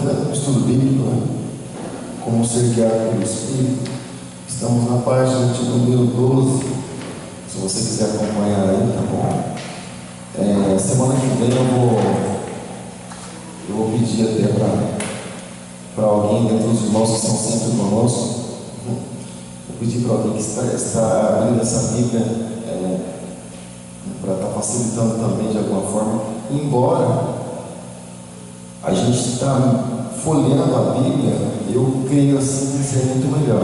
entrando no estudo bíblico, né? Como ser guiado pelo Espírito. Estamos na página de número 12. Se você quiser acompanhar aí, tá bom? Semana que vem eu vou pedir até para alguém dentre os irmãos que estão sempre conosco. Vou pedir para alguém que está abrindo essa Bíblia para estar facilitando também de alguma forma. Embora a gente está folheando a Bíblia, eu creio assim que seria muito melhor.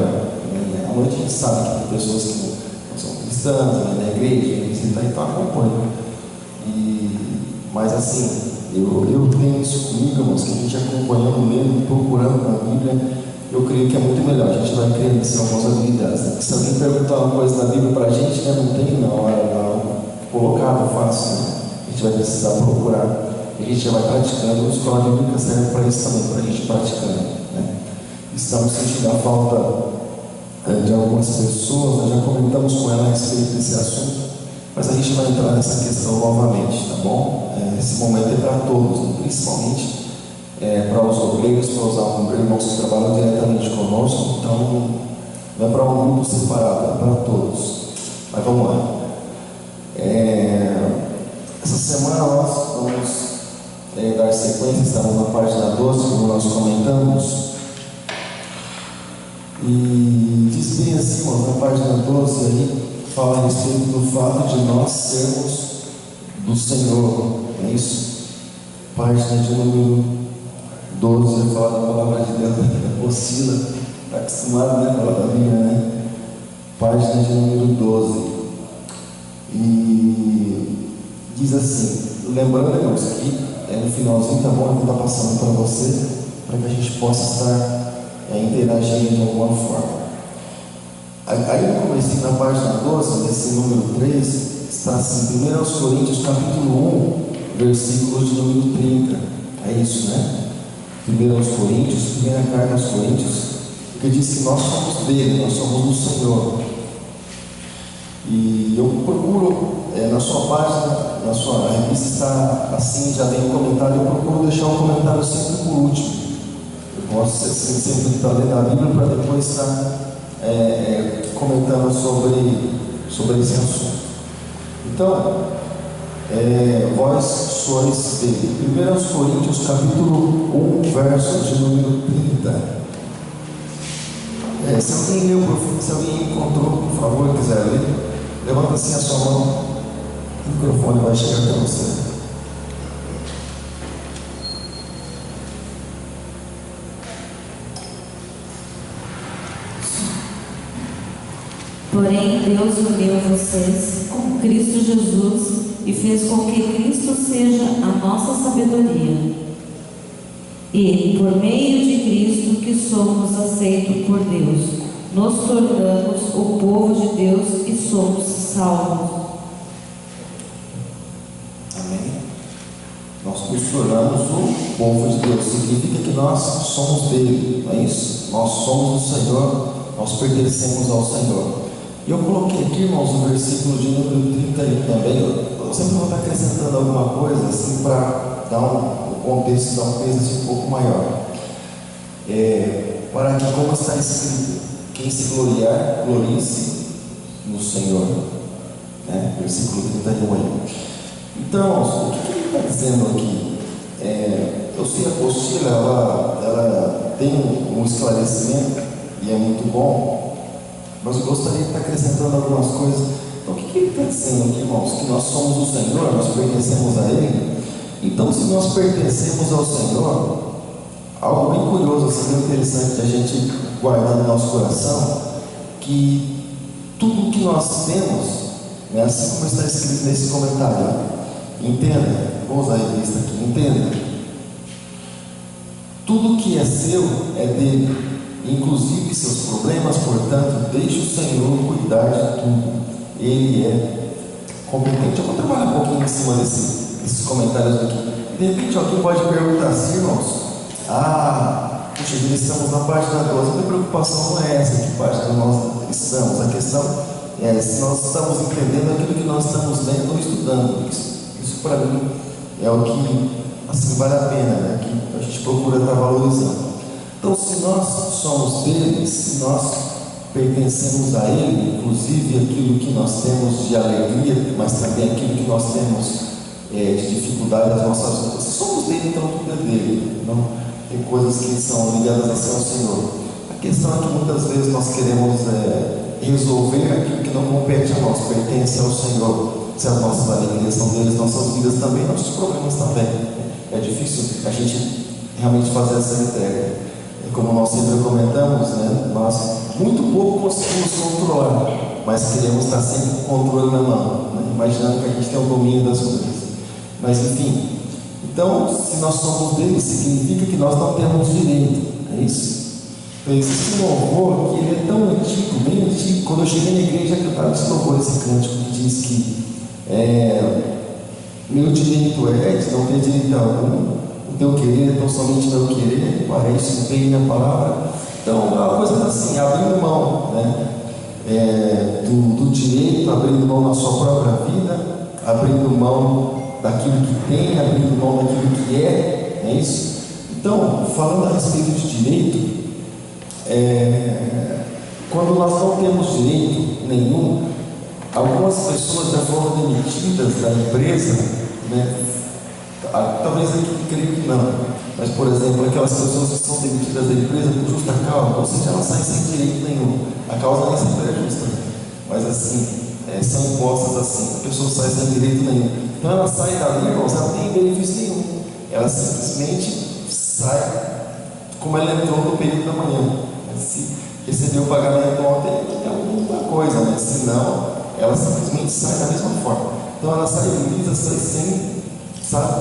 À noite a gente sabe que tem pessoas que não são cristãs, na igreja, então acompanha. Mas assim, eu tenho isso comigo, irmãos, que a gente acompanhando mesmo, procurando na Bíblia, eu creio que é muito melhor. A gente vai crescer em algumas habilidades. Porque se alguém perguntar uma coisa da Bíblia para a gente, não tem na hora colocado fácil, né? A gente vai precisar procurar. A gente já vai praticando. A escola bíblica serve para isso também, para a gente praticando, né? Estamos sentindo a falta de algumas pessoas, nós já comentamos com ela a respeito desse assunto, mas a gente vai entrar nessa questão novamente, tá bom? Esse momento é para todos, né? Principalmente para os obreiros, para os irmãos que trabalham diretamente conosco. Então não é para um grupo separado, é para todos. Mas vamos lá. Essa semana nós vamos dar sequência, estamos na página 12, como nós comentamos. E diz bem assim, irmãos, na página 12 aí, fala a respeito do fato de nós sermos do Senhor, não é isso? Página de número 12, fala da palavra de Deus, oscila, está acostumado, né, com a Bíblia, né? Página de número 12. E diz assim, lembrando, irmãos, que no finalzinho, tá bom? Eu vou estar passando para você, para que a gente possa estar interagindo de alguma forma. Aí no começo, na página 12, nesse número 3, está assim, 1 Coríntios capítulo 1, versículo de número 30. É isso, né? 1 Coríntios, primeira carta aos Coríntios, que diz que nós somos dele, nós somos do Senhor. E eu procuro, na sua página, na sua revista está assim, já tem um comentário, eu procuro deixar um comentário sempre por último. Eu posso sempre estar lendo a Bíblia para depois estar comentando sobre esse assunto. Então, vós sois dele. 1 Coríntios capítulo 1, verso de número 30. Se alguém encontrou, por favor, quiser ler, levanta assim a sua mão, o microfone vai chegar até você. Porém, Deus uniu vocês com Cristo Jesus e fez com que Cristo seja a nossa sabedoria. E, por meio de Cristo, que somos aceitos por Deus, nos tornamos o povo de Deus e somos salvos. Amém? Nós nos tornamos o povo de Deus. Significa que nós somos dele, não é isso? Nós somos o Senhor, nós pertencemos ao Senhor. E eu coloquei aqui, irmãos, o versículo de número 31 também. Eu sempre vou estar acrescentando alguma coisa assim para dar um contexto, dar um peso assim, um pouco maior. Para que, como está escrito, quem se gloriar, glorie-se no Senhor. Né? Versículo 31 aí. Então, o que ele está dizendo aqui? Eu sei, a apostila, ela tem um esclarecimento e é muito bom. Mas eu gostaria de estar acrescentando algumas coisas. Então, o que ele está dizendo aqui, irmãos? Que nós somos o Senhor, nós pertencemos a Ele. Então, se nós pertencemos ao Senhor, algo bem curioso, assim, bem interessante de a gente guardar no nosso coração, que tudo que nós temos, né, assim como está escrito nesse comentário, entenda, vou usar a revista aqui, entenda, tudo que é seu é dele. Inclusive seus problemas, portanto, deixe o Senhor cuidar de tudo. Ele é competente. Eu vou trabalhar um pouquinho em cima desses comentários aqui. De repente alguém pode perguntar assim, irmãos, puxa vida, estamos na página 12, a minha preocupação não é essa, que página nós estamos. A questão é se nós estamos entendendo aquilo que nós estamos lendo ou estudando. Isso para mim é o que assim vale a pena, né? Que a gente procura estar valorizando. Então, se nós somos dele, se nós pertencemos a ele, inclusive aquilo que nós temos de alegria, mas também aquilo que nós temos de dificuldade das nossas vidas, se somos dele, então tudo é dele. Não tem coisas que são ligadas assim ao Senhor. A questão é que muitas vezes nós queremos resolver aquilo que não compete a nós, pertence ao Senhor. Se as nossas alegrias são deles, nossas vidas também, nossos problemas também. É difícil a gente realmente fazer essa entrega. Como nós sempre comentamos, né, nós muito pouco conseguimos controlar, mas queremos estar sempre com o controle na mão, né, imaginando que a gente tem o domínio das coisas. Mas enfim, então, se nós somos dele, significa que nós não temos direito, é isso? Então, existe um louvor que ele é tão antigo, bem antigo. Quando eu cheguei na igreja, que eu estava esse louvor, esse cântico que diz que meu direito é de não ter direito algum. O teu querer é tão somente meu querer, para isso bem minha palavra. Então, é uma coisa assim, abrindo mão, né, do direito, abrindo mão da sua própria vida, abrindo mão daquilo que tem, abrindo mão daquilo que é isso? Então, falando a respeito de direito, quando nós não temos direito nenhum, algumas pessoas já foram demitidas da empresa, né? Talvez aqui creio que não, mas por exemplo, aquelas pessoas que são demitidas da empresa por justa causa, ou seja, elas saem sem direito nenhum. A causa nem sempre é justa, mas assim, são impostas assim, a pessoa sai sem direito nenhum. Então ela sai dali, irmãos, ela não tem benefício nenhum, ela simplesmente sai como ela entrou no período da manhã. Se recebeu o pagamento ontem, é alguma coisa, né? Senão ela simplesmente sai da mesma forma. Então ela sai lisa, sai sem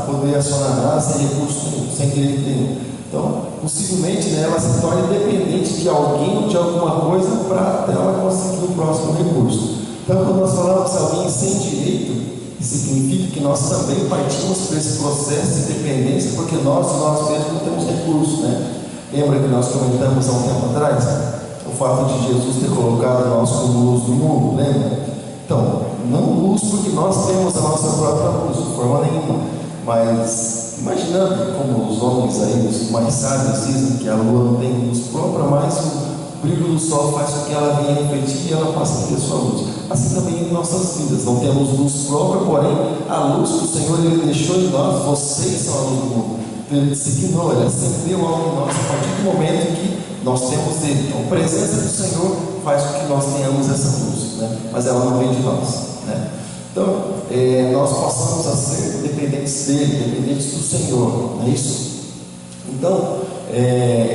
poder acionar nada, sem recurso nenhum, sem direito nenhum. Então, possivelmente, né, ela se torna dependente de alguém ou de alguma coisa para ela conseguir o próximo recurso. Então, quando nós falamos de alguém sem direito, significa que nós também partimos por esse processo de dependência, porque nós mesmos não temos recurso, né? Lembra que nós comentamos há um tempo atrás o fato de Jesus ter colocado nós como luz do mundo, lembra? Então, não luz porque nós temos a nossa própria luz, de forma nenhuma. Mas, imaginando como os homens aí, os mais sábios dizem que a lua não tem luz própria, mas o brilho do sol faz com que ela venha refletir e ela passe a ter sua luz. Assim também em nossas vidas, não temos luz própria, porém a luz que o Senhor ele deixou em nós, vocês são a luz do mundo. Então ele disse que não, ele acendeu algo em nós a partir do momento que nós temos dele. Então a presença do Senhor faz com que nós tenhamos essa luz, né? Mas ela não vem de nós, né? Então, nós passamos a ser dependentes dele, dependentes do Senhor, não é isso? Então,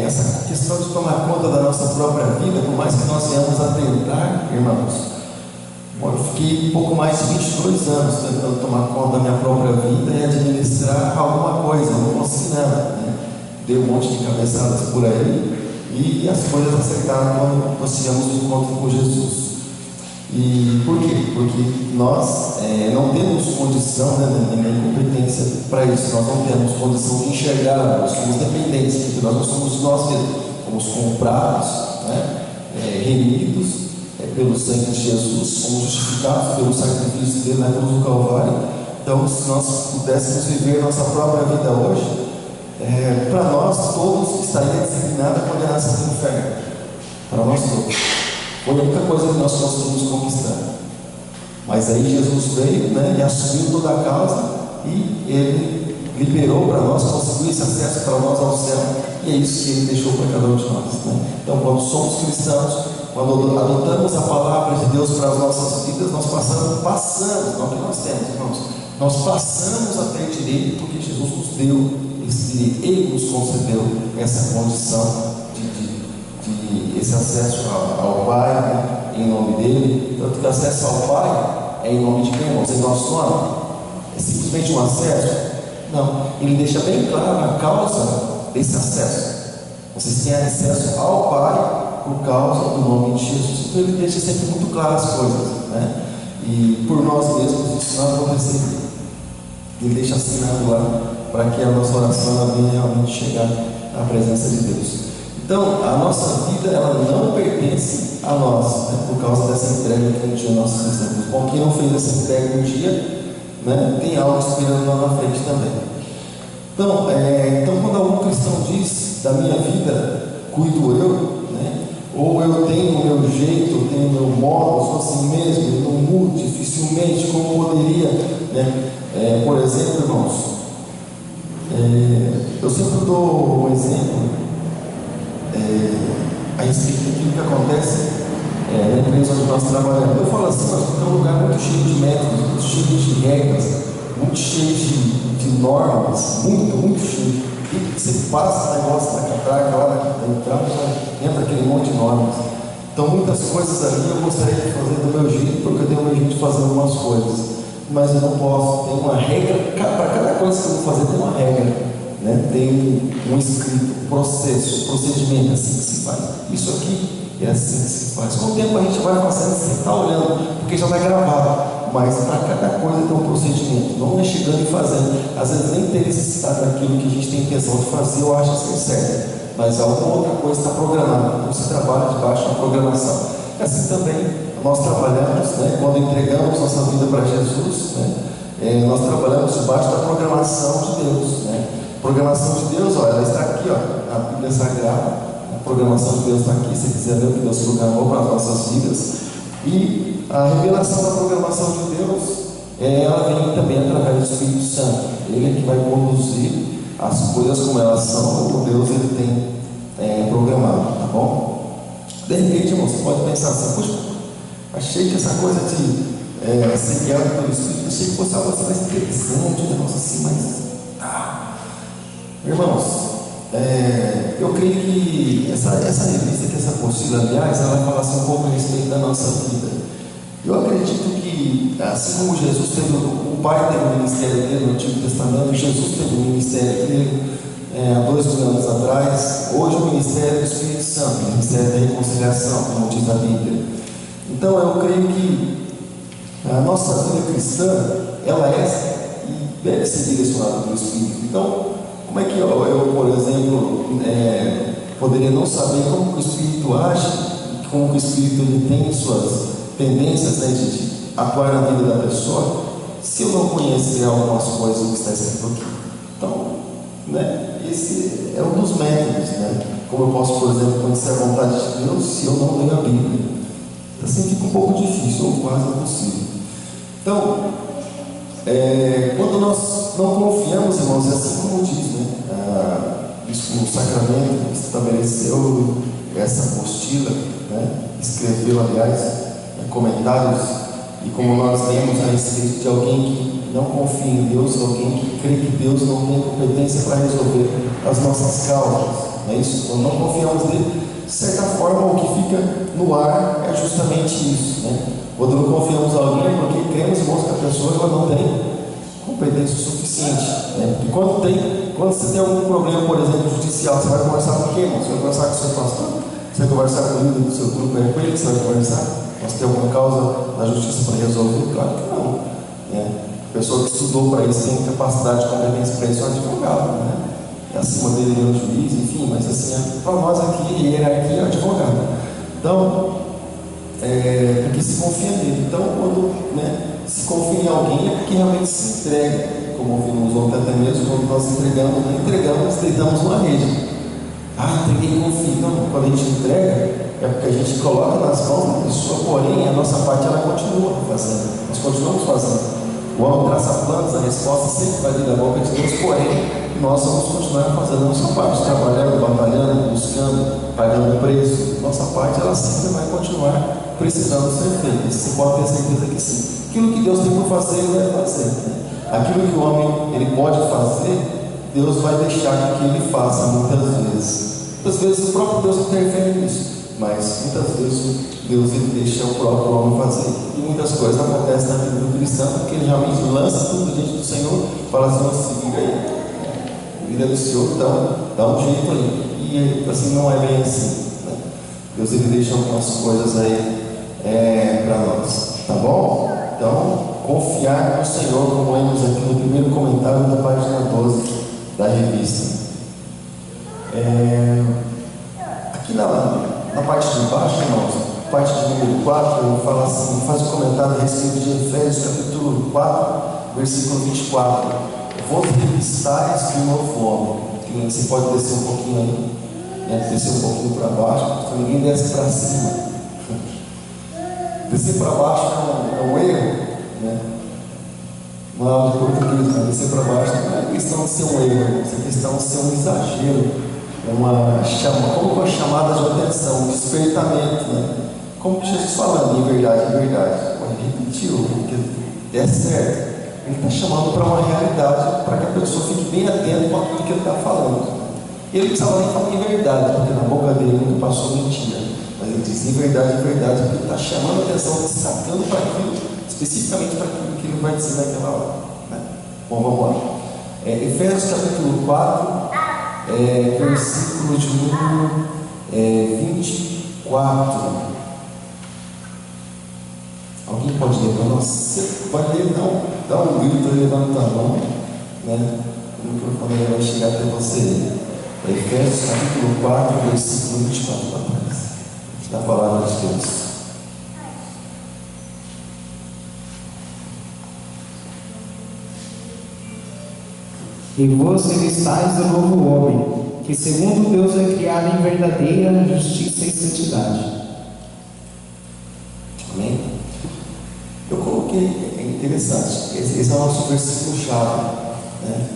essa questão de tomar conta da nossa própria vida, por mais que nós venhamos a tentar, irmãos, eu fiquei um pouco mais de 22 anos tentando tomar conta da minha própria vida e administrar alguma coisa, não consegui nada, né? Dei um monte de cabeçadas por aí e as coisas acertaram quando nós tivemos um encontro com Jesus. E por quê? Porque nós não temos condição, né, nem competência para isso. Nós não temos condição de enxergar, nós somos dependentes, porque nós não somos de nós mesmos. Fomos comprados, né, remidos pelo sangue de Jesus, fomos justificados pelo sacrifício dele na cruz do Calvário. Então, se nós pudéssemos viver nossa própria vida hoje, para nós todos estaria designada a condenação do inferno. Para nós todos. Foi a única coisa que nós conseguimos conquistar. Mas aí Jesus veio, né, e assumiu toda a causa e ele liberou para nós, conseguiu esse acesso para nós ao céu, e é isso que ele deixou para cada um de nós, né? Então, quando somos cristãos, quando adotamos a palavra de Deus para as nossas vidas, nós passamos, não que nós temos, irmãos, nós passamos a ter direito porque Jesus nos deu esse direito, ele nos concedeu essa condição esse acesso ao Pai, né, em nome dele. Tanto que acesso ao Pai é em nome de quem, irmãos? Em nosso nome? É simplesmente um acesso? Não, ele deixa bem claro a causa desse acesso. Vocês têm acesso ao Pai por causa do nome de Jesus. Então ele deixa sempre muito claro as coisas, né? E por nós mesmos isso não aconteceria. Ele deixa assinado lá para que a nossa oração venha realmente chegar à presença de Deus. Então, a nossa vida, ela não pertence a nós, né, por causa dessa entrega que um dia nós fizemos. Bom, quem não fez essa entrega um dia, né, tem algo esperando lá na frente também. Então quando algum cristão diz da minha vida, cuido eu, né? Ou eu tenho o meu jeito, eu tenho o meu modo, eu sou assim mesmo, eu não mudo dificilmente como poderia, né? Por exemplo, irmãos, eu sempre dou um exemplo a respeito daquilo que acontece na empresa onde nós trabalhamos. Eu falo assim, nós temos um lugar muito cheio de métodos, muito cheio de regras, muito cheio de normas, muito cheio. E você passa o negócio na catraca, lá na entrada, entra aquele monte de normas. Então muitas coisas ali eu gostaria de fazer do meu jeito, porque eu tenho o meu jeito de fazer algumas coisas. Mas eu não posso, tem uma regra, para cada coisa que eu vou fazer tem uma regra, né? Tem um escrito, processo, procedimento, assim que se faz. Isso aqui é assim que se faz. Com o tempo a gente vai fazendo, você está olhando, porque já está gravado. Mas para cada coisa tem um procedimento. Não é chegando e fazendo. Às vezes nem tem necessidade daquilo que a gente tem intenção de fazer, eu acho que é certo. Mas alguma outra coisa está programada. Então você trabalha debaixo da programação. Assim também nós trabalhamos, né, quando entregamos nossa vida para Jesus, né, nós trabalhamos debaixo da programação de Deus. Né? Programação de Deus, olha, ela está aqui, ó, a Bíblia Sagrada. A programação de Deus está aqui, se quiser ver o que Deus programou para as nossas vidas. E a revelação da programação de Deus, ela vem também através do Espírito Santo. Ele é que vai conduzir as coisas como elas são, como Deus ele tem programado, tá bom? De repente, irmão, você pode pensar assim, puxa, achei que essa coisa de ser guiado pelo Espírito, achei que fosse algo mais interessante, um negócio assim, mas... Irmãos, eu creio que essa revista, que essa apostila, aliás, ela vai falar assim, um pouco a respeito da nossa vida. Eu acredito que, assim como Jesus teve, o Pai teve um ministério dele no Antigo Testamento, Jesus teve um ministério dele há 2000 anos atrás, hoje o ministério do Espírito Santo, o ministério da reconciliação, como diz a Bíblia. Então eu creio que a nossa vida cristã, ela e deve ser direcionada pelo Espírito. Então, como é que eu por exemplo, poderia não saber como que o Espírito age, como que o Espírito ele tem suas tendências, né, de atuar na vida da pessoa, se eu não conhecer algumas coisas do que está escrito aqui? Então, né, esse é um dos métodos, né? Como eu posso, por exemplo, conhecer a vontade de Deus se eu não leio a Bíblia? Assim fica um pouco difícil, ou quase impossível. Então, quando nós não confiamos, irmãos, é assim como diz, né? O sacramento estabeleceu essa apostila, né? Escreveu, aliás, comentários, e como nós lemos a respeito de alguém que não confia em Deus, alguém que crê que Deus não tem competência para resolver as nossas causas, não é isso? Quando não confiamos nele, de certa forma, o que fica no ar é justamente isso, né? Quando não confiamos em alguém, porque cremos, irmãos, que a pessoa ela não tem competência suficiente, né? E quando você tem algum problema, por exemplo, judicial, você vai conversar com quem, irmão? Você vai conversar com o seu pastor? Você vai conversar com o líder do seu grupo, com ele? Você vai conversar? Nós temos alguma causa na justiça para resolver? Claro que não, né? A pessoa que estudou para isso, tem capacidade de competência para isso, é um advogado, né? Acima dele é um juiz, enfim, mas assim, para nós aqui, hierarquia é um advogado. Então, porque se confia nele. Então, quando, né, se confia em alguém, é porque realmente se entrega, como vimos ontem até mesmo, quando nós entregamos, deitamos uma rede. Entreguei e confio. Não, quando a gente entrega, é porque a gente coloca nas mãos da pessoa, porém, a nossa parte ela continua fazendo. Nós continuamos fazendo. O homem traça planos, a resposta sempre vai vir da boca de Deus, porém, nós vamos continuar fazendo a nossa parte, trabalhando, batalhando, buscando, pagando preço. Nossa parte, ela sempre vai continuar precisando ser feita. Você pode ter certeza que sim. Aquilo que Deus tem por fazer, Ele vai fazer. Né? Aquilo que o homem ele pode fazer, Deus vai deixar que ele faça muitas vezes. Muitas vezes o próprio Deus interfere nisso, mas muitas vezes Deus ele deixa o próprio homem fazer. E muitas coisas acontecem na vida do cristão, porque ele realmente lança tudo diante do Senhor, fala assim, se vira aí, a vida do Senhor, então dá um jeito aí. E assim, não é bem assim, né? Deus ele deixa algumas coisas aí para nós, tá bom? Então, confiar no Senhor, como lemos aqui no primeiro comentário da página 12 da revista. Aqui na parte de baixo, irmãos, parte de número 4, ele fala assim, faz um comentário a respeito de Efésios capítulo 4, versículo 24. vos revistais de um novo homem. Você pode descer um pouquinho aí, né? Descer um pouquinho para baixo, então ninguém desce para cima. Descer para baixo é um erro, né? Uma aula de português, mas descer para baixo não é questão de ser um erro, é questão de ser um exagero, como uma chamada de atenção, um despertamento, né? Como Jesus falando, em verdade, ele repetiu, porque é certo. Ele está chamando para uma realidade, para que a pessoa fique bem atenta com aquilo que ele está falando. Ele não precisava nem falar em verdade, porque na boca dele nunca passou mentira. Mas ele diz em verdade, porque ele está chamando a atenção, destacando para aquilo, especificamente para aquilo que ele vai dizer naquela hora. Né? Bom, vamos lá. Efésios capítulo 4, versículo de número 24. Alguém pode ler para nós? Você pode ler, não? Dá um grito e levanta a mão, né? O microfone vai chegar até você. Efésios capítulo 4, versículo 24 para trás. Da palavra de Deus. E vos revistais do novo homem, que segundo Deus é criado em verdadeira justiça e santidade. Amém? Eu coloquei, é interessante, esse é o nosso versículo-chave, né?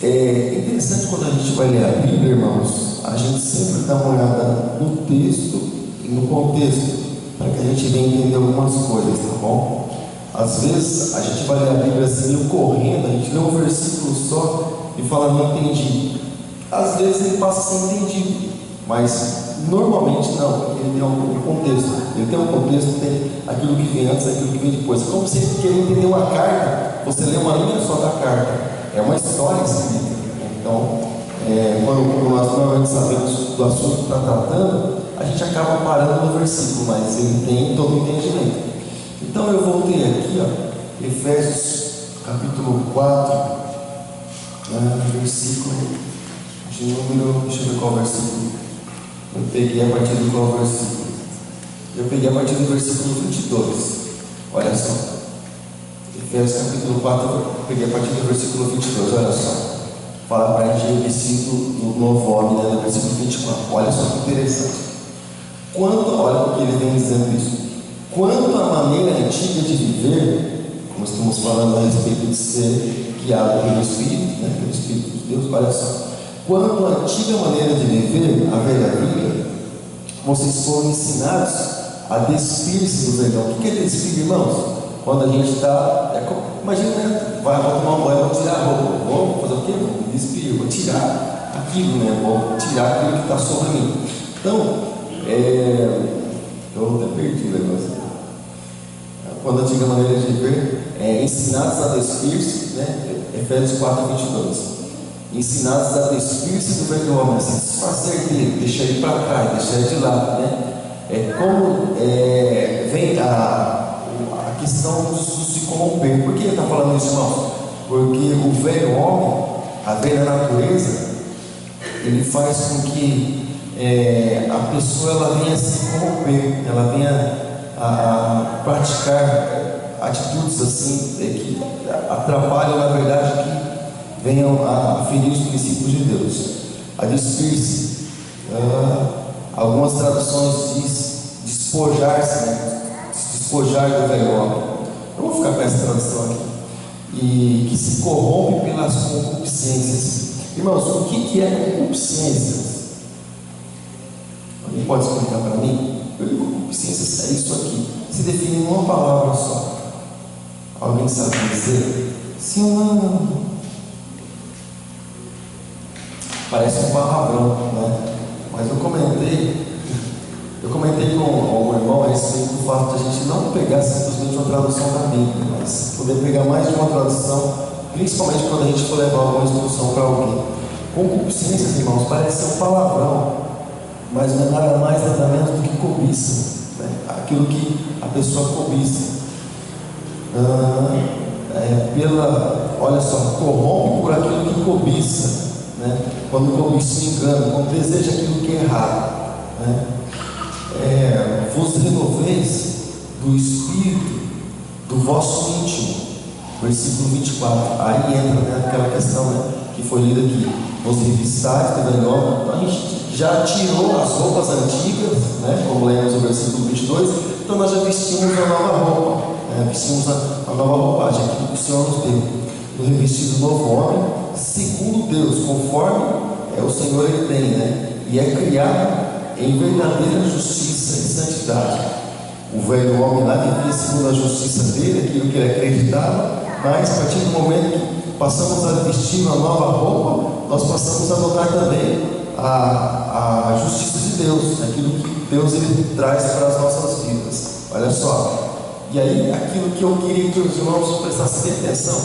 É interessante quando a gente vai ler a Bíblia, irmãos, a gente sempre dá uma olhada no texto e no contexto, para que a gente venha entender algumas coisas, tá bom? Às vezes a gente vai ler a Bíblia assim, meio correndo, a gente lê um versículo só e fala, não entendi. Às vezes ele passa a ser entendido, mas normalmente não, ele tem um contexto. Ele tem um contexto, tem aquilo que vem antes, aquilo que vem depois. É como se você querer entender uma carta, você lê uma linha só da carta. É uma história escrita. Então, quando nós normalmente sabemos do assunto que está tratando, a gente acaba parando no versículo, mas ele tem todo o entendimento. Então eu voltei aqui, ó, Efésios capítulo 4, versículo de número, deixa eu ver qual versículo. Eu peguei a partir do qual versículo? Eu peguei a partir do versículo 22. Olha só. Efésios capítulo 4, eu peguei a partir do versículo 22. Olha só. Fala para a gente vestido do novo homem, né, no versículo 24. Olha só que interessante. Olha o que ele vem dizendo isso. Quanto à maneira antiga de viver, como estamos falando a respeito de ser guiado pelo Espírito, né, pelo Espírito de Deus, olha só. Quanto à antiga maneira de viver, a velha vida, vocês foram ensinados a despir-se do velhão. O que é despir, irmãos? Quando a gente está, imagina, né? Vou tomar um banho, vou tirar a roupa, vou fazer o quê? Vou despir, vou tirar aquilo, né? Vou tirar aquilo que está sobre mim. Então, eu até perdi o negócio. Quando a antiga maneira de viver, ensinados a despir-se, né? Efésios 4, 22. Ensinados a despir-se do velho homem, a se desfazer dele, deixar ele para trás, deixar ele de lado, né? Vem a questão do se corromper. Por que ele está falando isso, irmão? Porque o velho homem, a velha natureza, ele faz com que a pessoa ela venha se corromper, ela venha a praticar atitudes assim que atrapalham, na verdade, que venham a ferir os princípios de Deus, a despir-se. Algumas traduções diz despojar-se, né? Despojar do velho homem. Eu vou ficar com essa tradução aqui. E que se corrompe pelas concupiscências. Irmãos, o que é concupiscência? Alguém pode explicar para mim? Eu digo concupiscências é isso aqui. Se define em uma palavra só. Alguém sabe dizer? Sim ou não? Parece um palavrão, né? Mas eu comentei com o irmão a respeito do fato de a gente não pegar simplesmente uma tradução da Bíblia, mas poder pegar mais de uma tradução, principalmente quando a gente for levar alguma instrução para alguém. Concupiscências, irmãos, parece ser um palavrão, mas não é nada mais, nada menos do que cobiça, né? Aquilo que a pessoa cobiça. Olha só, corrompe por aquilo que cobiça, né? Quando cobiça o engano, quando deseja aquilo que é errado, né? Vos renoveis do espírito do vosso íntimo, versículo 24. Aí entra naquela questão, né, que foi lida aqui. Os revistais do velho homem. Então a gente já tirou as roupas antigas, né, como lemos no versículo 22. Então nós já vestimos a nova roupa, né, vestimos a nova roupagem, aquilo que o Senhor nos deu. No revestido do novo homem, segundo Deus, conforme o Senhor ele tem, né, e é criado em verdadeira justiça e santidade. O velho homem lá vivia segundo a justiça dele, aquilo que ele acreditava, mas a partir do momento que passamos a vestir uma nova roupa, nós passamos a adotar também a justiça de Deus, aquilo que Deus ele traz para as nossas vidas. Olha só, e aí aquilo que eu queria que os irmãos prestassem atenção: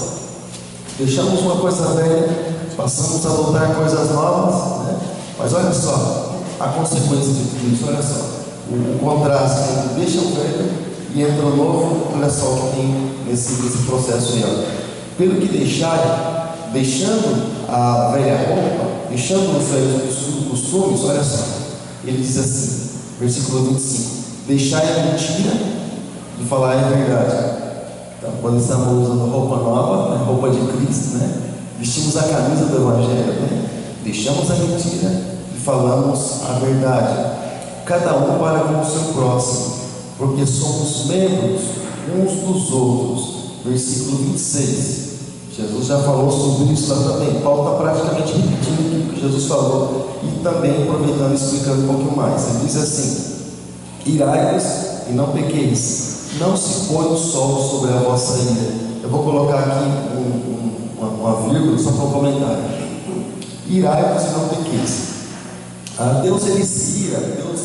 deixamos uma coisa velha, passamos a adotar coisas novas, né? Mas olha só a consequência de tudo isso, olha só o contraste entre deixa o velho e entra o novo. Olha só o que tem nesse processo aí, ó. Pelo que deixarem, deixando a velha roupa, deixando os velhos costumes, olha só, ele diz assim, versículo 25: deixai a mentira e falar a verdade. Então, quando estamos usando roupa nova, né, roupa de Cristo, né, vestimos a camisa do Evangelho, né, deixamos a mentira e falamos a verdade, cada um para com o seu próximo, porque somos membros uns dos outros. Versículo 26. Jesus já falou sobre isso lá também. Paulo está praticamente repetindo o que Jesus falou e também aproveitando e explicando um pouquinho mais. Ele diz assim: irai-vos e não pequeis, não se põe o sol sobre a vossa ira. Eu vou colocar aqui uma vírgula só para um comentário. Irai-vos e não pequeis. Deus ele se ira, Deus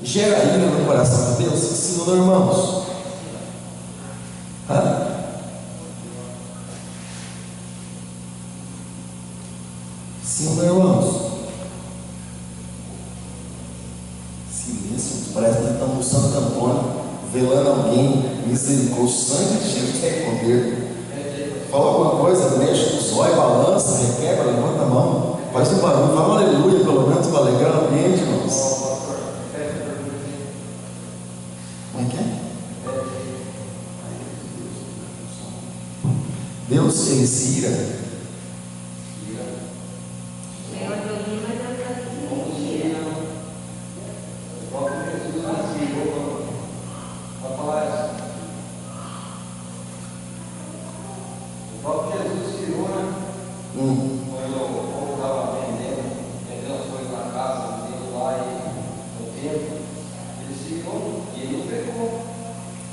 gera ira no coração de Deus. Sim ou não, irmãos? Sim ou não, irmãos? Silêncio, parece que estamos no Santo Antônio, velando alguém. Misericórdia, o sangue de Jesus tem poder. Fala alguma coisa, mexe com o zóio, balança, requebra, levanta a mão, faz um barulho, fala um aleluia, pelo menos para alegrar o ambiente, irmãos. Como é que é? Deus, ele se ira.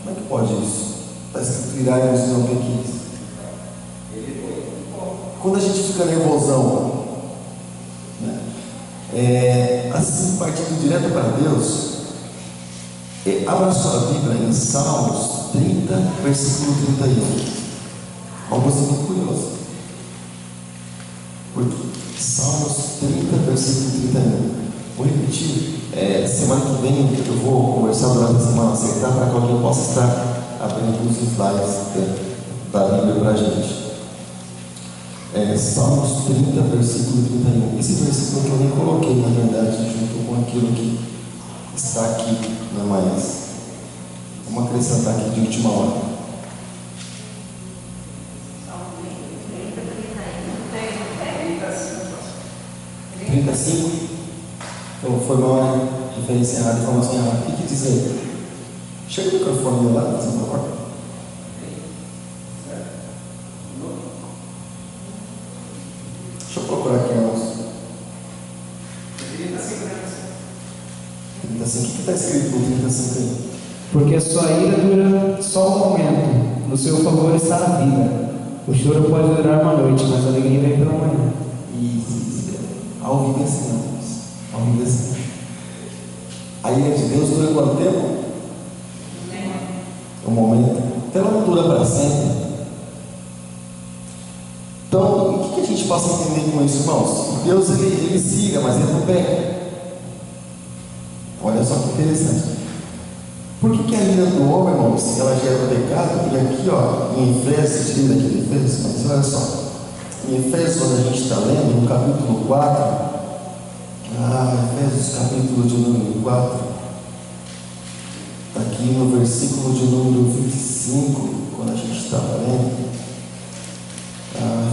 Como é que pode isso? Está escrito irai-vos e não pequeis. Quando a gente fica nervosão, né, assim partindo direto para Deus, abra sua Bíblia em Salmos 30, versículo 31. Algo assim muito curioso. Porque Salmos 30, versículo 31. Vou repetir. Semana que vem eu vou conversar durante a semana, acertar para que alguém possa estar abrindo os slides da Bíblia para a gente. Salmos 30, versículo 31. Esse versículo que eu nem coloquei, na verdade, junto com aquilo que está aqui na mais. Vamos acrescentar aqui de última hora. 35. Então foi uma referência errada, informação errada. O que diz aí? Chega o microfone lá, por favor. Deixa eu procurar aqui, irmãos. 35. O que está escrito no 35 aí? Porque a sua ira dura só um momento, no seu favor está a vida. O choro pode durar uma noite, mas a alegria vem pela manhã. Isso. Ao viver assim, ao viver assim. A ira de Deus dura quanto tempo? Um momento. Então ela não dura para sempre. Então, o que a gente possa entender com isso, irmãos? Deus ele se ira, mas ele não peca. Olha só que interessante. Por que a ira do homem, irmãos, ela gera o pecado? E aqui, ó, em Efésios, tirei daqui de Efésios, mas olha só. Em Efésios, quando a gente está lendo, no capítulo 4, Efésios, capítulo de número 4, está aqui no versículo de número 25, quando a gente estava lendo.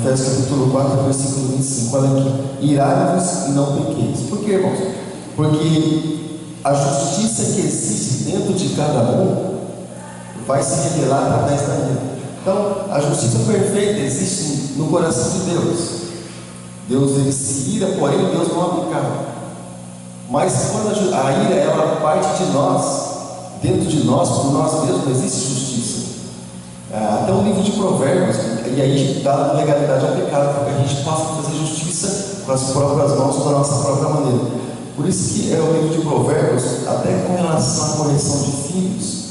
Efésios capítulo 4, versículo 25, olha aqui: irai-vos e não pequeis. Por quê, irmãos? Porque a justiça que existe dentro de cada um vai se revelar através da ira. Então, a justiça perfeita existe no coração de Deus. Deus, ele se ira, porém Deus não há pecado. Mas quando a ira, ela parte de nós, dentro de nós, por nós mesmos, não existe justiça. Até o livro de Provérbios, e aí dá legalidade ao pecado, porque a gente passa a fazer justiça com as próprias mãos, da nossa própria maneira. Por isso que o livro de Provérbios, até com relação à correção de filhos,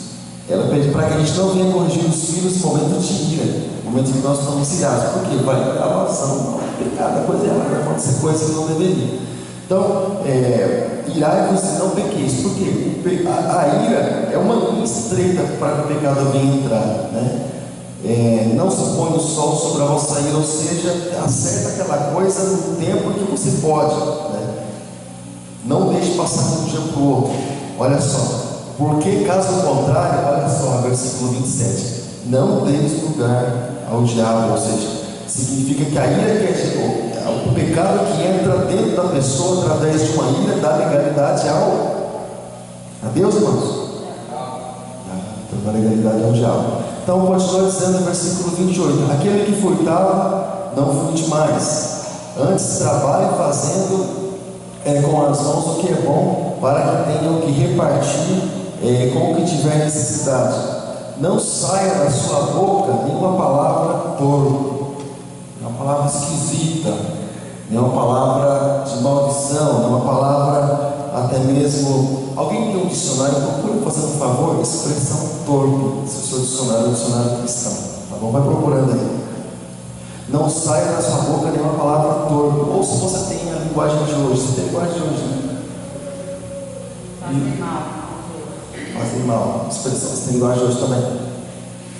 ela pede para que a gente não venha corrigir os filhos no momento de ira, no momento em que nós estamos irados, porque vai dar ação, pecado, a coisa errada, vai acontecer coisa que não deveria. Então, irai-vos e não pequeis, porque a ira é uma linha estreita para que o pecado venha entrar, né? Não se põe o sol sobre a vossa ira, ou seja, acerta aquela coisa no tempo que você pode, né? Não deixe passar de um dia para o outro. Olha só, porque caso contrário, olha só, versículo 27, não deis lugar ao diabo, ou seja, significa que a ira que o pecado que entra dentro da pessoa através de uma ira dá legalidade a Deus, irmãos? Dá legalidade ao diabo. Então continua dizendo no versículo 28, aquele que furtava, não furte mais, antes trabalhe fazendo com as mãos o que é bom, para que tenham que repartir com o que tiver necessidade. Não saia da sua boca nenhuma palavra torpe, uma palavra esquisita, nenhuma palavra de maldição, nenhuma palavra até mesmo. Alguém tem um dicionário, procura, fazendo um favor, expressão torpe, se o seu dicionário é um dicionário cristão, tá bom? Vai procurando aí. Não saia da sua boca nenhuma palavra torpe. Ou se você tem a linguagem de hoje, você tem a linguagem de hoje, né? Fazer mal. Fazer mal, expressão, você tem linguagem de hoje também.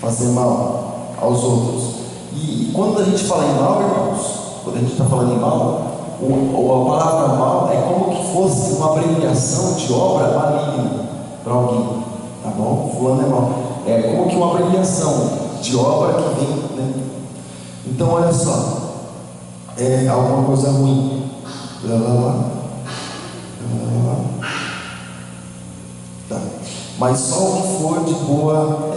Fazer mal aos outros. E quando a gente fala em mal, irmãos, quando a gente está falando em mal, a palavra mal é como que fosse uma abreviação de obra maligna para alguém, tá bom? Fulano é mal. É como que uma abreviação de obra que vem, né? Então, olha só, alguma coisa ruim. Tá. Mas só o que for de boa,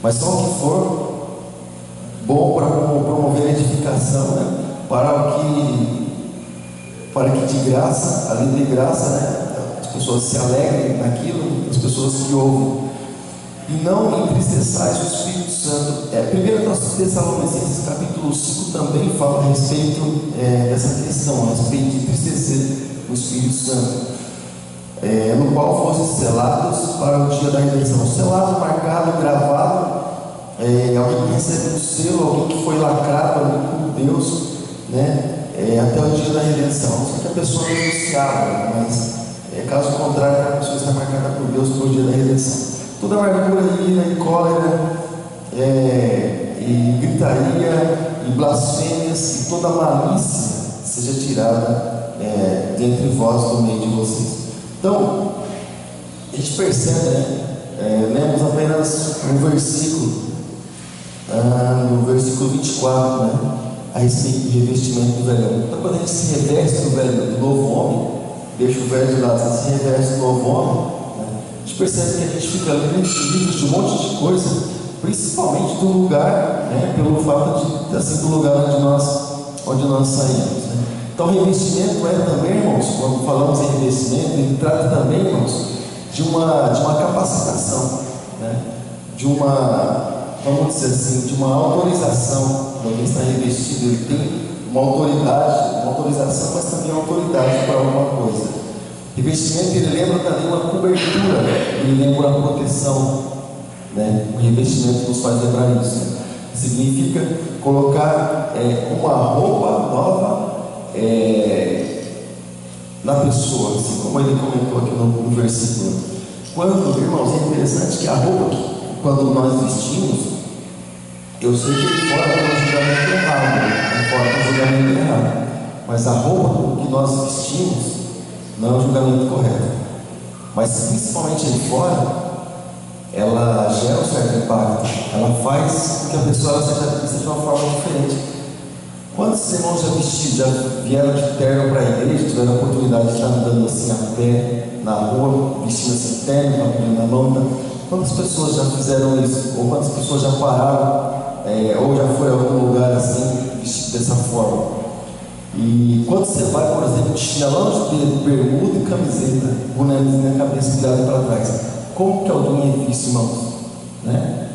mas só o que for bom para promover a edificação, né? Para que de graça, além de graça, né? As pessoas se alegrem naquilo, as pessoas que ouvem. E não entristeçais o Espírito Santo. 1 Tessalonicenses capítulo 5 também fala a respeito dessa questão, a respeito de entristecer o Espírito Santo, no qual fossem selados para o dia da redenção. Selado, marcado, gravado, alguém que recebe um selo, alguém que foi lacrado ali por Deus, né? Até o dia da redenção. Só que a pessoa não se abre, mas caso contrário, a pessoa está marcada por Deus por dia da redenção. Toda amargura, ira e cólera, e gritaria, e blasfêmias, e toda malícia seja tirada dentre vós, do meio de vocês. Então, a gente percebe, né? Lemos apenas um versículo, no versículo 24, né? A respeito do revestimento do velho. Então, quando a gente se reveste do novo homem, deixa o velho de lado, se reveste do novo homem, a gente percebe que a gente fica livre de um monte de coisa, principalmente do lugar, né, pelo fato de ter sido o lugar onde nós saímos, né? Então, revestimento também, irmãos, quando falamos em revestimento, ele trata também, irmãos, de uma capacitação, né? Vamos dizer assim, de uma autorização. Quando alguém está revestido, ele tem uma autorização, mas também autoridade para alguma coisa. Revestimento, ele lembra também uma cobertura, ele lembra uma proteção, né? O revestimento nos faz lembrar isso. Significa colocar uma roupa nova na pessoa, assim como ele comentou aqui no versículo. Quando, irmãos, é interessante que a roupa, quando nós vestimos, eu sei que ele fora tem um julgamento errado, fora tem um julgamento errado, mas a roupa que nós vestimos não é um julgamento correto. Mas principalmente ali fora, ela gera um certo impacto, ela faz com que a pessoa ela seja vista de uma forma diferente. Quantos irmãos já vieram de terno para a igreja, tiveram a oportunidade de estar andando assim a pé, na rua, vestindo assim terno, com a Bíblia na mão? Quantas pessoas já fizeram isso? Ou quantas pessoas já pararam, ou já foram a algum lugar assim, vestido dessa forma? E quando você vai, por exemplo, de chinelão de dedo, bermuda e camiseta, bonézinho na cabeça virado para trás, como que alguém é visto, irmãos? Né?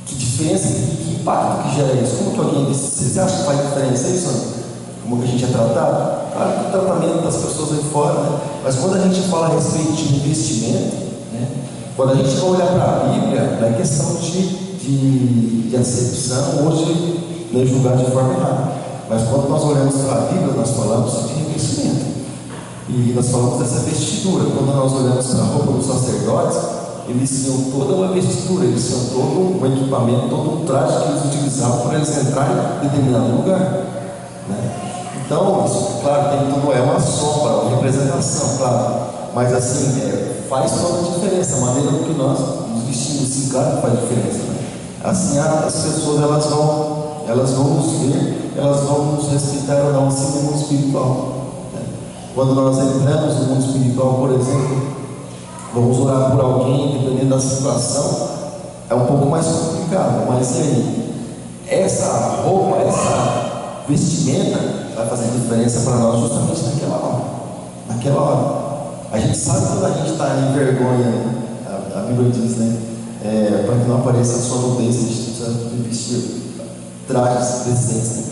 Que diferença, que impacto que gera isso? Como que alguém é visto? Você acha que faz diferença isso? Não? Como que a gente é tratado? Claro que o tratamento das pessoas aí fora, né? Mas quando a gente fala a respeito de investimento, né? Quando a gente vai olhar para a Bíblia, não é questão de acepção, hoje não é julgar de forma errada. Mas quando nós olhamos para a Bíblia, nós falamos de revestimento. E nós falamos dessa vestidura. Quando nós olhamos para a roupa dos sacerdotes, eles tinham toda uma vestidura, eles tinham todo um equipamento, todo um traje que eles utilizavam para eles entrarem em determinado lugar. Né? Então, isso, claro, tem tudo, é uma sombra, uma representação, claro. Mas assim, faz toda a diferença. A maneira que nós nos vestimos, sim, claro que faz diferença. Né? Assim, as pessoas elas vão nos ver, elas vão nos respeitar ou não, assim no mundo espiritual. Né? Quando nós entramos no mundo espiritual, por exemplo, vamos orar por alguém, dependendo da situação, é um pouco mais complicado, mas e aí? Essa roupa, essa vestimenta vai fazer diferença para nós justamente naquela hora. Naquela hora. A gente sabe quando a gente está em vergonha, a Bíblia diz, né? Para que não apareça a sua nudez, a gente precisa vestir trajes decentes. Né?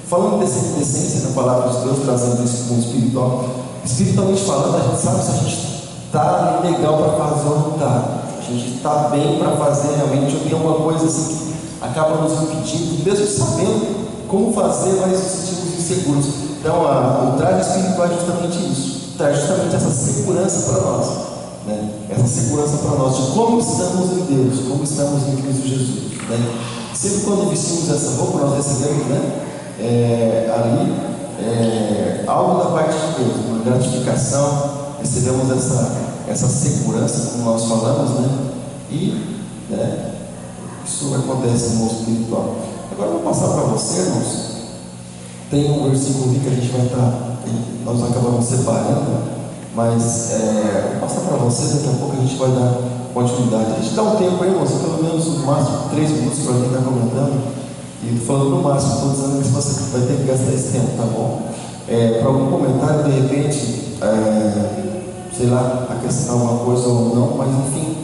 Falando de decência na palavra de Deus, trazendo isso para o espiritual, espiritualmente falando, a gente sabe se a gente está legal para fazer ou não está. A gente está bem para fazer realmente, ou tem alguma coisa assim que acaba nos impedindo, mesmo sabendo como fazer, mas nos sentimos inseguros. Então, o traje espiritual é justamente isso. Traz justamente essa segurança para nós. Né? Essa segurança para nós de como estamos em Deus, como estamos em Cristo Jesus. Né? Sempre quando vestimos essa roupa, nós recebemos, né, algo da parte de Deus, uma gratificação, recebemos essa segurança, como nós falamos, né? E isso acontece no mundo espiritual. Agora eu vou passar para você, irmãos. Tem um versículo que a gente vai nós acabamos separando, mas vou passar para você, daqui a pouco a gente vai dar continuidade. A gente dá um tempo aí, irmãos, pelo menos no máximo 3 minutos para quem está comentando. E estou falando no máximo, estou dizendo que você vai ter que gastar esse tempo, tá bom? Para algum comentário, de repente, sei lá, acrescentar alguma coisa ou não, mas enfim,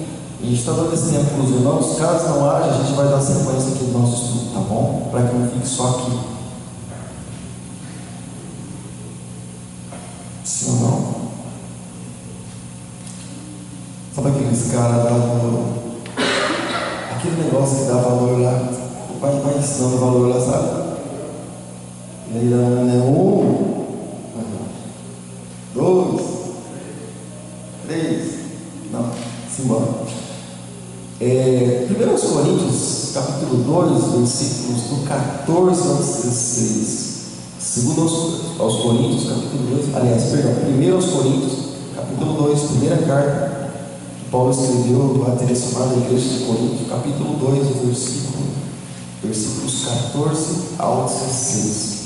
a gente está dando esse tempo para os irmãos. Caso não haja, a gente vai dar sequência aqui do nosso estudo, tá bom? Para que não fique só aqui. Sim ou não? Sabe aqueles caras lá aquele negócio que dá valor lá, o pai vai ensinando valor lá, sabe? Ele é 1, 2, 3, não, simbora. 1 Coríntios, capítulo 2, versículos do 14 ao 16. 2 aos Coríntios, capítulo 2, aliás, perdão, 1 aos Coríntios, capítulo 2, primeira carta que Paulo escreveu a direcionada à igreja de Corinto, capítulo 2, versículos 14 ao 16.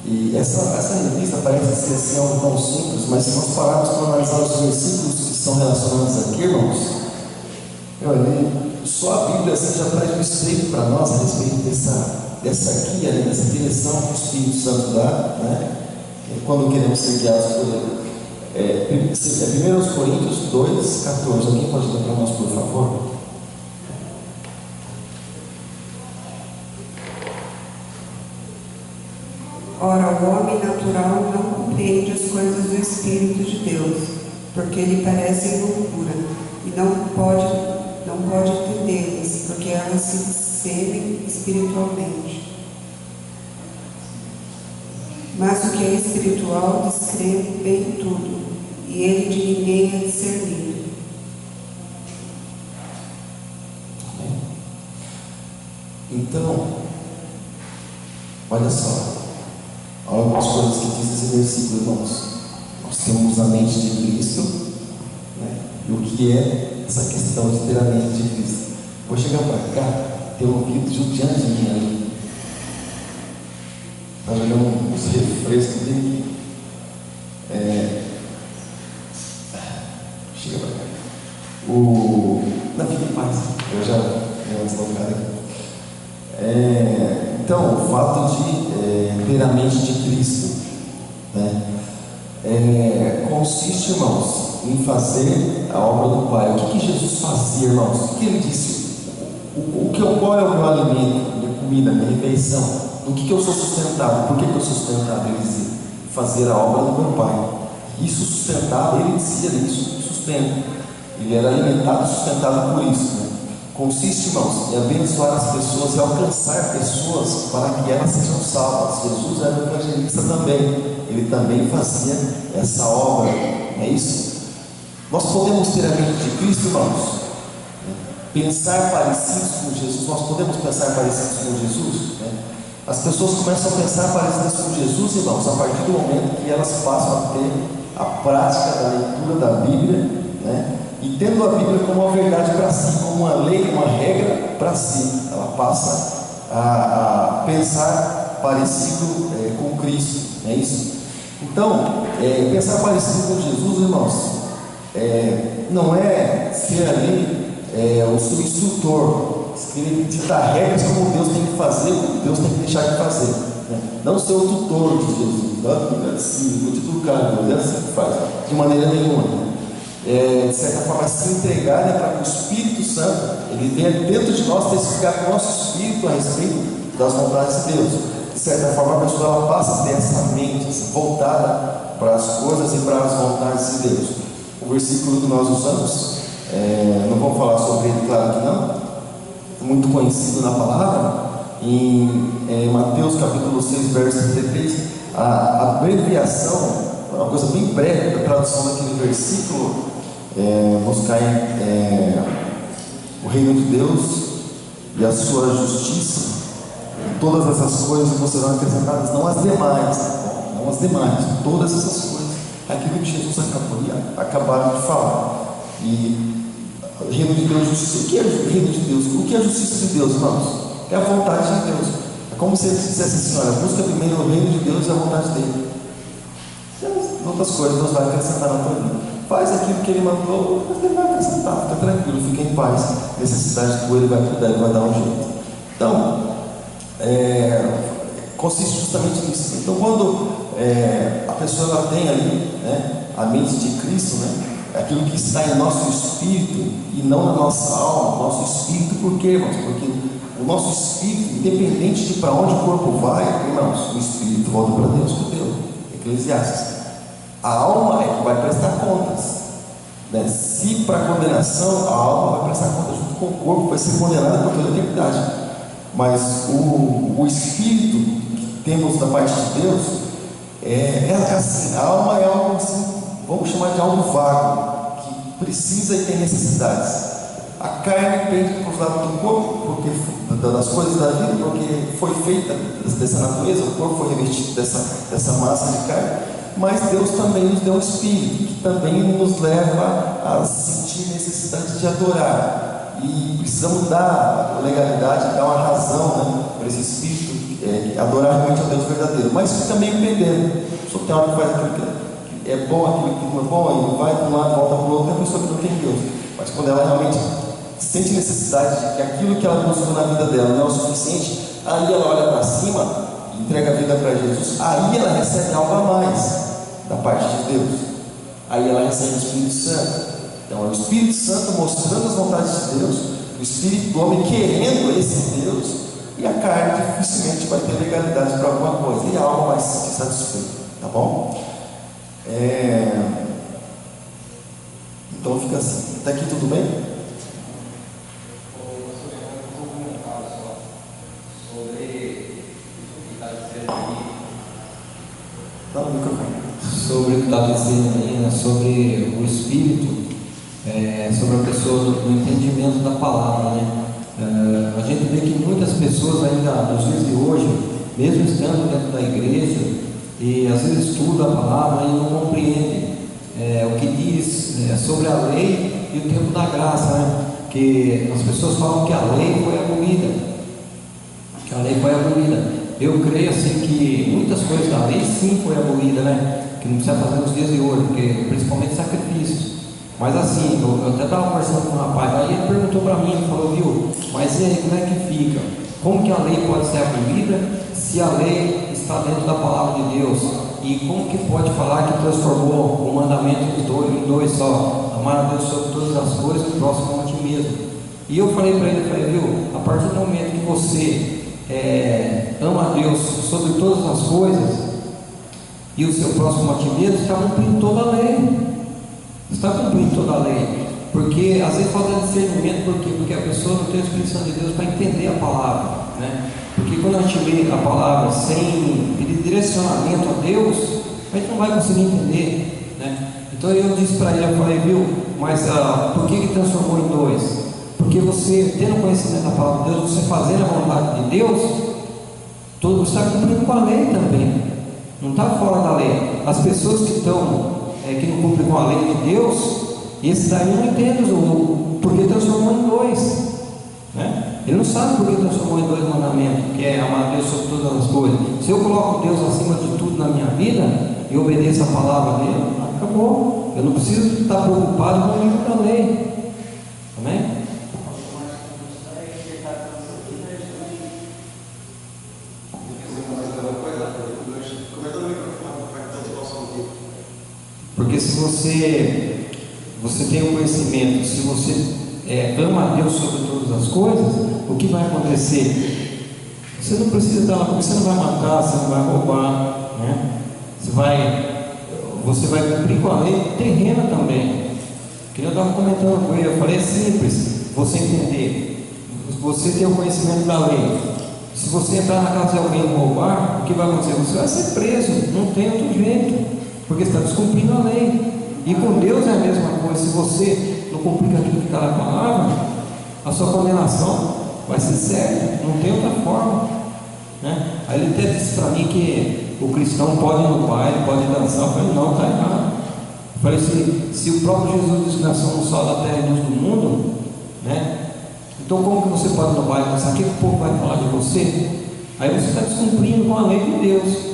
E essa revista parece ser assim, algo tão simples, mas se nós pararmos para analisar os versículos que são relacionados aqui, irmãos, só a Bíblia assim, já traz um espelho para nós a respeito dessa guia, né, dessa direção que o Espírito Santo dá, né, quando queremos ser guiados por ele. 1 Coríntios 2, 14. Alguém pode ler para nós, por favor? Ora, o homem natural não compreende as coisas do Espírito de Deus, porque lhe parecem loucura, e não pode entendê-las, porque elas se discernem espiritualmente. Mas o que é espiritual discerne bem tudo, e ele de ninguém é discernido. Então, olha só. algumas coisas que diz esse versículo, irmãos. Nós temos a mente de Cristo, né? E o que é essa questão de ter a mente de Cristo? Vou chegar para cá, ter um ouvido judiante de mim aí. Está jogando uns refrescos dele. Chega para cá. Não, fique em paz. Eu já estou no cara aqui. Então, o fato de ter a mente de Cristo, né, consiste, irmãos, em fazer a obra do Pai. O que Jesus fazia, irmãos? O que ele disse? Qual é o meu alimento, minha comida, minha refeição? Do que eu sou sustentado? Por que eu sou sustentado? Ele dizia: fazer a obra do meu Pai. Isso sustentado, ele dizia, isso sustenta. Ele era alimentado e sustentado por isso, né? Consiste, irmãos, em abençoar as pessoas e alcançar pessoas para que elas sejam salvas. Jesus era um evangelista também. Ele também fazia essa obra. É isso? Nós podemos ter a mente de Cristo, irmãos? Pensar parecidos com Jesus. Nós podemos pensar parecidos com Jesus, né? As pessoas começam a pensar parecidas com Jesus, irmãos, a partir do momento que elas passam a ter a prática da leitura da Bíblia, né? E tendo a Bíblia como uma verdade para si, como uma lei, uma regra para si, ela passa a pensar parecido com Cristo, não é isso? Então, pensar parecido com Jesus, irmãos, não é ser ali o seu instrutor, você dá regras como Deus tem que fazer, como Deus tem que deixar de fazer, né? Não ser o tutor de Jesus, não é assim, vou te educar, não é assim que faz, de maneira nenhuma, né? De certa forma, se entregar, né, para que o Espírito Santo ele venha dentro de nós testificar com o nosso espírito a respeito das vontades de Deus. De certa forma, a pessoa ela passa a ter essa mente voltada para as coisas e para as vontades de Deus. O versículo que nós usamos, não vou falar sobre ele, claro que não, muito conhecido na palavra, em Mateus capítulo 6, verso 33, a abreviação, uma coisa bem breve da tradução daquele versículo, buscar o reino de Deus e a sua justiça, e todas essas coisas vão serão acrescentadas, não as demais, todas essas coisas, aquilo que Jesus acabaram de falar. E reino de Deus, justiça. O que é o reino de Deus? O que é a justiça de Deus, irmãos? É a vontade de Deus. É como se ele dissesse assim: olha, busca primeiro o reino de Deus e a vontade dele. Outras coisas Deus vai acrescentar na tua vida. Faz aquilo que ele mandou, mas ele vai acrescentar. Fica tranquilo, fica em paz. Necessidade tua, ele vai cuidar, ele vai dar um jeito. Então, consiste justamente nisso. Então, quando a pessoa ela tem ali, né, a mente de Cristo, né, aquilo que está em nosso espírito e não na nossa alma, nosso espírito. Por quê, irmãos? Porque o nosso espírito, independente de para onde o corpo vai, irmãos, o espírito volta para Deus, que deu. Eclesiastes. A alma é que vai prestar contas, né? Se para condenação, a alma vai prestar contas junto com o corpo, vai ser condenada por toda a eternidade. Mas o espírito que temos da parte de Deus é assim, a alma é algo assim, vamos chamar de algo vago, que precisa e tem necessidades. A carne pende para os lados do corpo, porque das coisas da vida, porque foi feita dessa natureza, o corpo foi revestido dessa massa de carne. Mas Deus também nos deu um espírito, que também nos leva a sentir necessidade de adorar. E precisamos dar legalidade, dar uma razão, né, para esse espírito adorar realmente a Deus verdadeiro. Mas também entendendo. Só tem uma que faz aquilo que é bom, aquilo que não é bom, e vai para um lado, volta para o outro. Tem pessoa que não tem Deus. Mas quando ela realmente sente necessidade de que aquilo que ela buscou na vida dela não é o suficiente, aí ela olha para cima, entrega a vida para Jesus, aí ela recebe algo a mais da parte de Deus. Aí ela recebe o Espírito Santo. Então é o Espírito Santo mostrando as vontades de Deus, o Espírito do homem querendo esse Deus, e a carne dificilmente vai ter legalidade para alguma coisa, e a alma vai se sentir satisfeita, tá bom? Então fica assim. Até aqui tudo bem? Sobre o que está dizendo aí, né, sobre o Espírito, sobre a pessoa do entendimento da palavra, né? A gente vê que muitas pessoas ainda nos dias de hoje, mesmo estando dentro da igreja, e às vezes estuda a palavra e não compreende o que diz sobre a lei e o tempo da graça, né? Que as pessoas falam que a lei foi abolida. Eu creio assim que muitas coisas da lei sim foi abolida, né? Que não precisa fazer nos dias de hoje, porque principalmente sacrifícios. Mas assim, eu até estava conversando com um rapaz, aí ele perguntou para mim, ele falou, viu, mas e aí como é que fica? Como que a lei pode ser abolida se a lei está dentro da palavra de Deus? E como que pode falar que transformou o mandamento em dois só? Amar a Deus sobre todas as coisas e o próximo como a ti mesmo. E eu falei para ele, viu, a partir do momento que você ama a Deus sobre todas as coisas e o seu próximo a ti mesmo, está cumprindo toda a lei. Está cumprindo toda a lei. Porque às vezes falta discernimento, porque a pessoa não tem o Espírito Santo de Deus para entender a palavra, né? Porque quando a gente lê a palavra sem pedir direcionamento a Deus, a gente não vai conseguir entender, né? Então eu disse para ele, eu falei, viu, mas por que transformou em dois? Porque você, tendo conhecimento da palavra de Deus, você fazendo a vontade de Deus, você está cumprindo com a lei também, não está fora da lei. As pessoas que não cumprem com a lei de Deus, esse daí não entende porque transformou em dois, né? Ele não sabe porque transformou em dois mandamentos, que é amar a Deus sobre todas as coisas. Se eu coloco Deus acima de tudo na minha vida e obedeço a palavra dele, acabou. Eu não preciso estar preocupado com o livro da lei. Amém? Porque se você tem o conhecimento, se você ama a Deus sobre todas as coisas, o que vai acontecer? Você não precisa estar lá, porque você não vai matar, você não vai roubar, né? Você vai cumprir com a lei terrena também. Que eu estava comentando com ele, eu falei, é simples você entender. Você tem o conhecimento da lei. Se você entrar na casa de alguém e roubar, o que vai acontecer? Você vai ser preso, não tem outro jeito, porque você está descumprindo a lei. E com Deus é a mesma coisa. Se você não cumprir aquilo que está na palavra, a sua condenação vai ser séria, não tem outra forma, né? Aí ele até disse para mim que o cristão pode ir no baile, pode dançar. Eu falei, não, está errado. Eu falei, se o próprio Jesus disse que nós somos o sal da terra e luz do mundo, né? Então como que você pode ir no baile dançar? O que o povo vai falar de você? Aí você está descumprindo com a lei de Deus.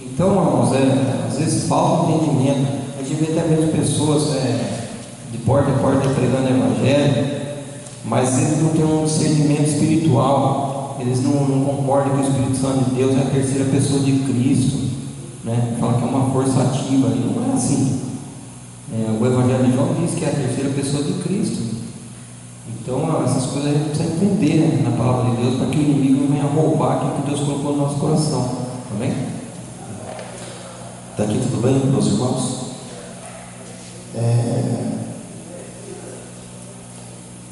Então, irmãos, às vezes falta entendimento. A gente vê até mesmo pessoas de porta em porta pregando o evangelho, mas eles não têm um discernimento espiritual, eles não concordam que o Espírito Santo de Deus é a terceira pessoa de Cristo, né? Fala que é uma força ativa ali, não é assim. O Evangelho de João diz que é a terceira pessoa de Cristo. Então essas coisas a gente precisa entender, né, na palavra de Deus, para que o inimigo não venha roubar aquilo que Deus colocou no nosso coração. Amém? Está aqui tudo bem, meus irmãos?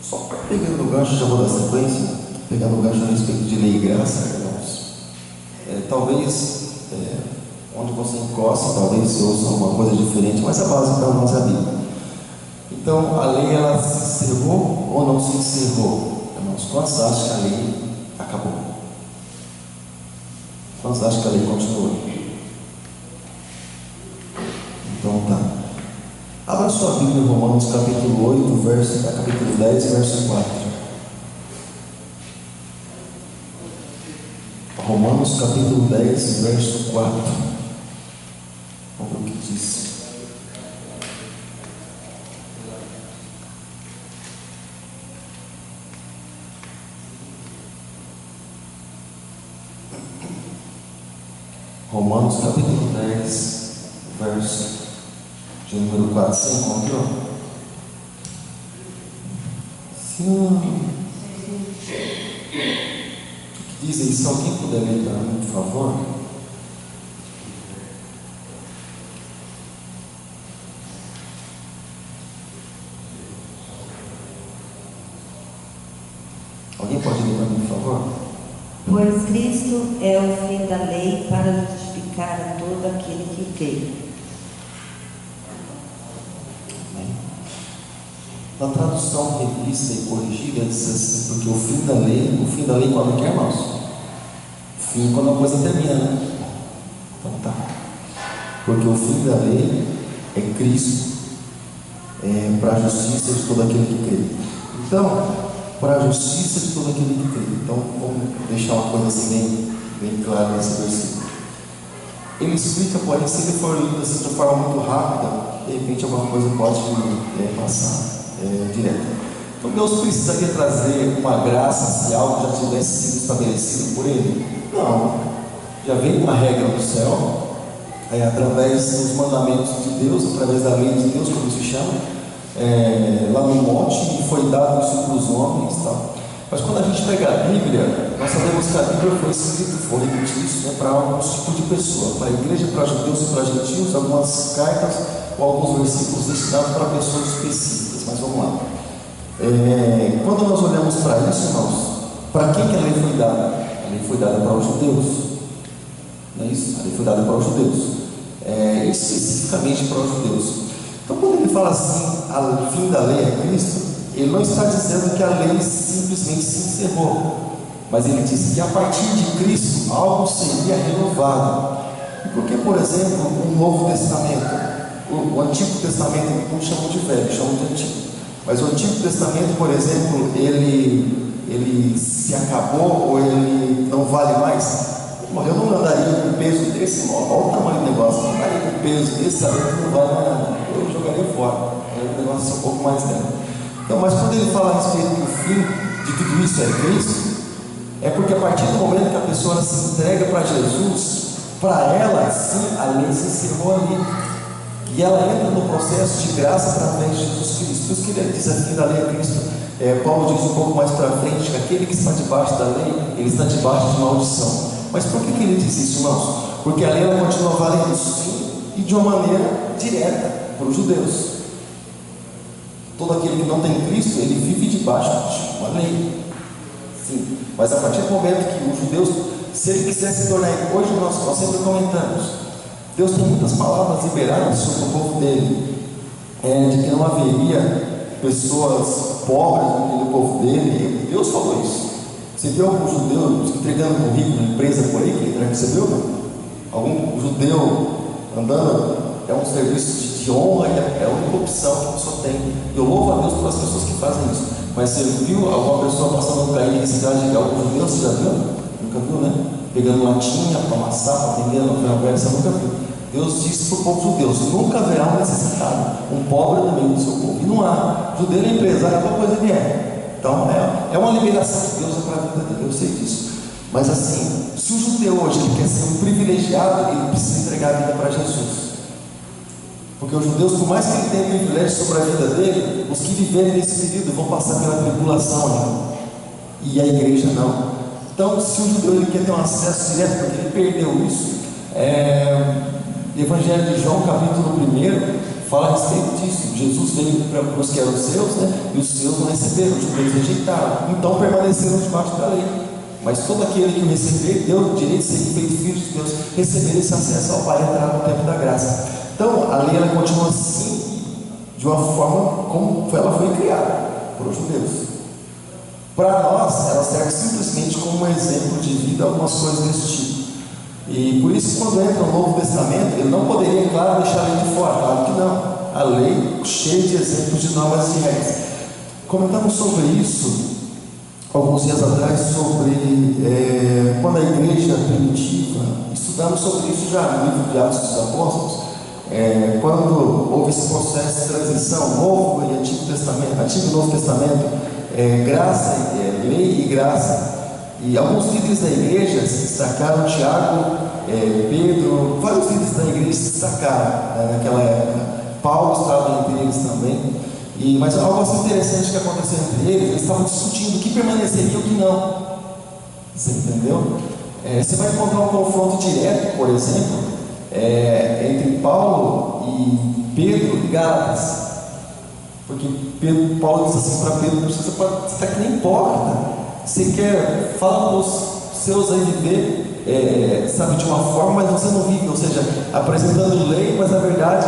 Só pegando o gancho, já vou dar sequência, pegando o gancho a respeito de lei e graça, irmãos. Talvez onde você encosta, talvez você ouça alguma coisa diferente, mas a base para nós é a Bíblia. Então, a lei, ela se encerrou ou não se encerrou? Irmãos, quantos acham que a lei acabou? Quantos acham que a lei continuou? Então tá. Abra sua Bíblia em Romanos capítulo 8, capítulo 10, verso 4. Romanos capítulo 10, verso 4. Vamos ver o que diz. Romanos capítulo 10, verso de número 4. Você encontrou? Sim. O que diz aí? Se alguém puder ler para mim, por favor. Alguém pode ler para mim, por favor? Pois Cristo é o fim da lei para justificar a todo aquele que crê. Na tradução revista e corrigida, diz assim, porque o fim da lei quando é que é, irmãos? O fim é quando a coisa termina, né? Então tá. Porque o fim da lei é Cristo, para a justiça de todo aquele que crê. Então, para a justiça de todo aquele que crê. Então, vamos deixar uma coisa assim bem clara nesse versículo. Ele explica, porém, se ele for lido assim de forma muito rápida, de repente alguma coisa pode passar direto. Então Deus precisaria trazer uma graça se algo já tivesse sido estabelecido por Ele? Não. Já veio uma regra do céu, através dos mandamentos de Deus, através da lei de Deus, como se chama, lá no monte, e foi dado isso para os homens e tal. Mas quando a gente pega a Bíblia, nós sabemos que a Bíblia foi escrita, vou repetir isso, para alguns tipos de pessoa, para a igreja, para judeus e para gentios, algumas cartas ou alguns versículos destinados para pessoas específicas. Mas vamos lá. Quando nós olhamos para isso, irmãos, para quem que a lei foi dada? A lei foi dada para os judeus, não é isso? A lei foi dada para os judeus, especificamente para os judeus. Então, quando ele fala assim, o fim da lei é Cristo, ele não está dizendo que a lei simplesmente se encerrou, mas ele disse que a partir de Cristo algo seria renovado. E por que, por exemplo, o Novo Testamento? O Antigo Testamento não chamam de velho, chamam de Antigo. Mas o Antigo Testamento, por exemplo, ele se acabou ou ele não vale mais? Eu não andaria com peso desse, olha o tamanho do negócio, não andaria com peso desse, sabendo que não vale mais nada. Eu jogaria fora, o negócio é um pouco mais lento. Então, mas quando ele fala a respeito do fim de tudo isso é Cristo, é porque a partir do momento que a pessoa se entrega para Jesus, para ela sim a lei se encerrou ali. E ela entra no processo de graça através de Jesus Cristo. Por isso que ele diz aqui da lei a Cristo, Paulo diz um pouco mais para frente, que aquele que está debaixo da lei, ele está debaixo de maldição. Mas por que ele diz isso, irmãos? Porque a lei ela continua valendo sim e de uma maneira direta para os judeus. Todo aquele que não tem Cristo, ele vive debaixo de uma lei. Sim. Mas a partir do momento que os judeus, se ele quiser se tornar, hoje nós sempre comentamos, Deus tem muitas palavras liberadas sobre o povo dele, de que não haveria pessoas pobres no povo dele. Deus falou isso. Você viu algum judeu entregando currículo em empresa por aí? Você viu? Algum judeu andando? É um serviço de honra e é a única opção que a pessoa tem. Eu louvo a Deus pelas pessoas que fazem isso. Mas você viu alguma pessoa passando um carinho em cidade de algum judeu? Você já viu? Nunca viu, né? Pegando latinha para amassar, para vender na conversa, nunca viu. Deus disse para o povo judeu: nunca haverá um necessitado, um pobre no meio do seu povo. E não há. Judeu é empresário, qual coisa ele é. Então é uma liberação de Deus para a vida dele, eu sei disso. Mas assim, se o judeu hoje ele quer ser um privilegiado, ele precisa entregar a vida para Jesus. Porque os judeus, por mais que ele tenha privilégio sobre a vida dele, os que viverem nesse período vão passar pela tribulação, né? E a igreja não. Então, se o judeu ele quer ter um acesso direto, porque ele perdeu isso, Evangelho de João, capítulo 1, fala a respeito disso. Jesus veio para os que eram seus, né? E os seus não receberam, os judeus rejeitaram, então permaneceram debaixo da lei. Mas todo aquele que o receber, deu o direito de ser feito filho de Deus, receber esse acesso ao Pai e entrar no tempo da graça. Então, a lei ela continua assim, de uma forma como ela foi criada para os judeus. Para nós, ela serve simplesmente como um exemplo de vida, algumas coisas desse tipo. E por isso, quando entra o Novo Testamento, ele não poderia, claro, deixar a lei de fora. Claro que não. A lei cheia de exemplos de normas e regras. Comentamos sobre isso alguns dias atrás, sobre quando a igreja primitiva, estudamos sobre isso já no livro de Atos dos Apóstolos, quando houve esse processo de transição, Novo e Antigo Testamento, Antigo e Novo Testamento, graça, lei e graça. E alguns líderes da igreja se destacaram, Tiago, Pedro, vários líderes da igreja se destacaram naquela época. Paulo estava entre eles também. Mas algo assim interessante que aconteceu entre eles estavam discutindo o que permaneceria e o que não. Você entendeu? Você vai encontrar um confronto direto, por exemplo, entre Paulo e Pedro e Gálatas. Porque Paulo diz assim para Pedro: você está que nem hipócrita. Você quer falar para os seus aí viver, sabe, de uma forma, mas você não vive, ou seja, apresentando lei, mas na verdade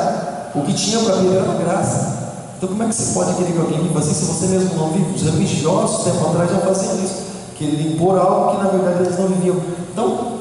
o que tinha para viver era graça. Então como é que você pode querer que alguém viva assim se você mesmo não vive? Os religiosos, tempo atrás, já faziam isso, querer impor algo que na verdade eles não viviam. Então,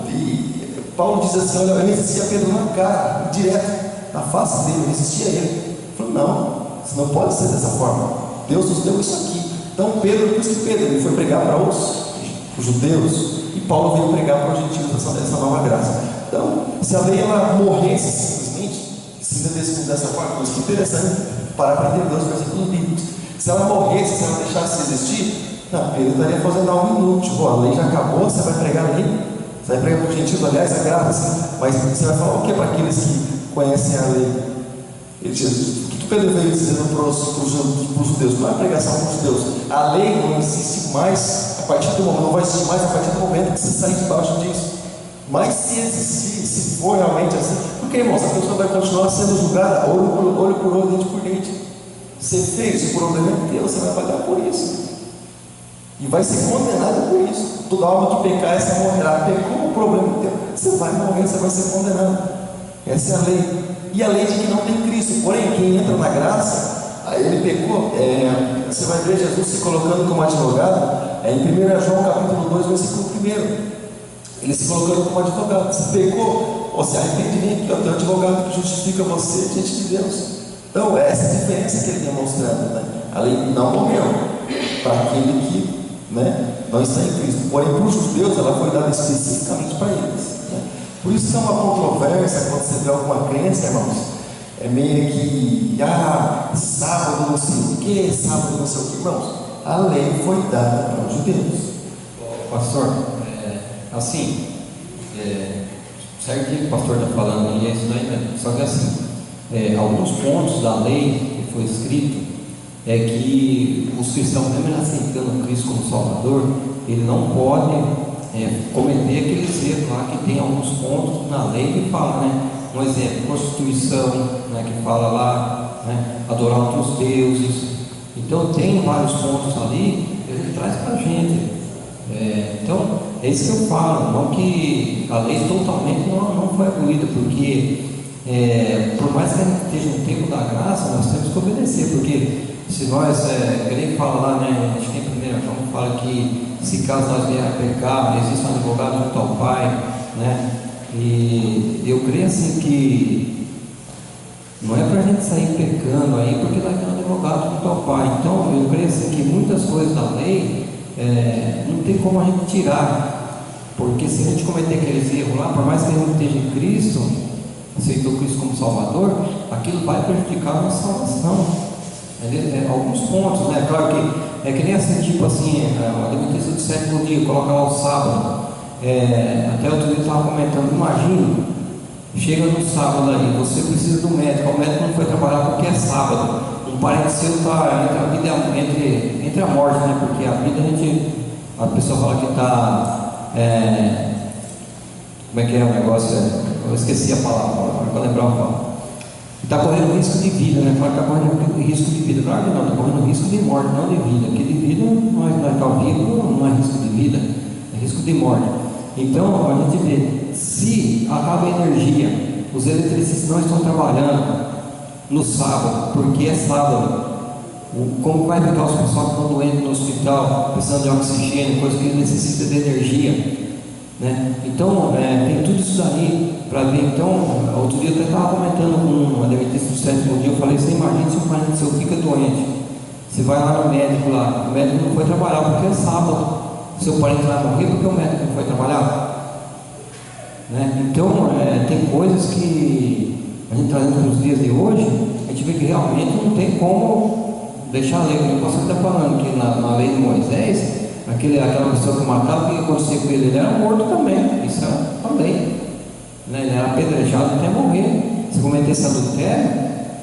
Paulo diz assim: olha, eu resistia a Pedro na cara, direto, na face dele, eu resistia a ele. Ele falou: não, isso não pode ser dessa forma. Deus nos deu isso aqui. Então Pedro, por isso que Pedro ele foi pregar para os judeus, e Paulo veio pregar para os gentios essa nova graça. Então, se a lei ela morresse simplesmente, se entendesse dessa forma, coisa que interessante parar para entender os versículos bíblicos. Se ela morresse, se ela deixasse de existir, não, Pedro estaria fazendo algo inútil. A lei já acabou, você vai pregar a lei, você vai pregar para os gentios, aliás, a graça, mas você vai falar o que para aqueles que conhecem a lei? Ele diz: o que Pedro veio dizendo para os judeus? Não é pregação para os judeus. A lei não existe mais a partir do momento, não vai existir mais a partir do momento que você sair debaixo disso. Mas se existir, se for realmente assim, porque, irmãos, a pessoa vai continuar sendo julgada olho por olho, dente por dente. Você fez, o problema é teu, você vai pagar por isso. E vai ser condenado por isso. Toda alma que pecar, essa morrerá. Pecou, o problema é teu. Você vai morrer, você vai ser condenado. Essa é a lei. E a lei de que não tem Cristo. Porém, quem entra na graça, aí ele pecou. Você vai ver Jesus se colocando como advogado. Em 1 João capítulo 2, versículo 1. Ele se colocando como advogado. Se pecou, ou se arrepende, vem aqui, tem um advogado que justifica você diante de Deus. Então, essa é a diferença que ele está mostrando. Né? A lei não morreu para aquele que não está em Cristo. Porém, para os judeus, ela foi dada especificamente para eles. Né? Por isso que é uma controvérsia quando você vê alguma crença, irmãos. É meio que, sábado não sei o que, sábado não sei o que. Irmãos, a lei foi dada para os judeus. Pastor, assim, certo que o pastor está falando, e é isso daí mesmo. Só que assim, alguns pontos da lei que foi escrito é que os cristãos, mesmo aceitando Cristo como Salvador, ele não pode cometer aqueles erros lá que tem alguns pontos na lei que fala, né? Um exemplo, prostituição, né, que fala lá, né, adorar outros deuses. Então tem vários pontos ali que ele traz para a gente. Então é isso que eu falo, não que a lei totalmente não foi abolida, porque por mais que a gente esteja no tempo da graça, nós temos que obedecer, porque se nós, ele fala lá, né, acho que em 1 João fala que se caso nós vier a pecar, existe um advogado junto ao Pai, né? E eu creio assim que não é para a gente sair pecando aí, porque nós temos um advogado junto ao Pai. Então eu creio assim que muitas coisas da lei não tem como a gente tirar, porque se a gente cometer aqueles erros lá, por mais que a gente esteja em Cristo, aceitou Cristo como Salvador, aquilo vai prejudicar a nossa salvação. Alguns pontos, né? Claro que é que nem assim, tipo assim, a Adventista do sétimo dia, coloca lá o sábado. Até outro dia eu estava comentando, imagina, chega no sábado aí, você precisa do médico, o médico não foi trabalhar porque é sábado. Um parente seu está entre a vida entre a morte, né? Porque a vida a pessoa fala que está, como é que é o negócio? Eu esqueci a palavra, para lembrar o falo. Está correndo risco de vida, né? Fala que está correndo risco de vida. Claro que não, está correndo risco de morte, não de vida. Porque de vida nós estamos vivos, não é risco de vida, é risco de morte. Então a gente vê, se acaba a energia, os eletricistas não estão trabalhando no sábado, porque é sábado, como vai ficar os pessoal que estão doentes no hospital, precisando de oxigênio, coisa que necessita de energia, né? Então tem tudo isso daí para ver. Então, outro dia eu estava comentando com uma adventista do sétimo dia, eu falei: você imagina se um parente seu fica doente, você vai lá no médico lá, o médico não foi trabalhar porque é sábado, seu parente vai morrer porque o médico não foi trabalhar, né? Então tem coisas que a gente trazendo para os dias de hoje, a gente vê que realmente não tem como deixar a lei. O pastor está falando que na lei de Moisés, aquela pessoa que matava, o que acontecia com ele? Ele era morto também, isso é a lei, né? Ele era apedrejado até morrer. Se cometesse adultério,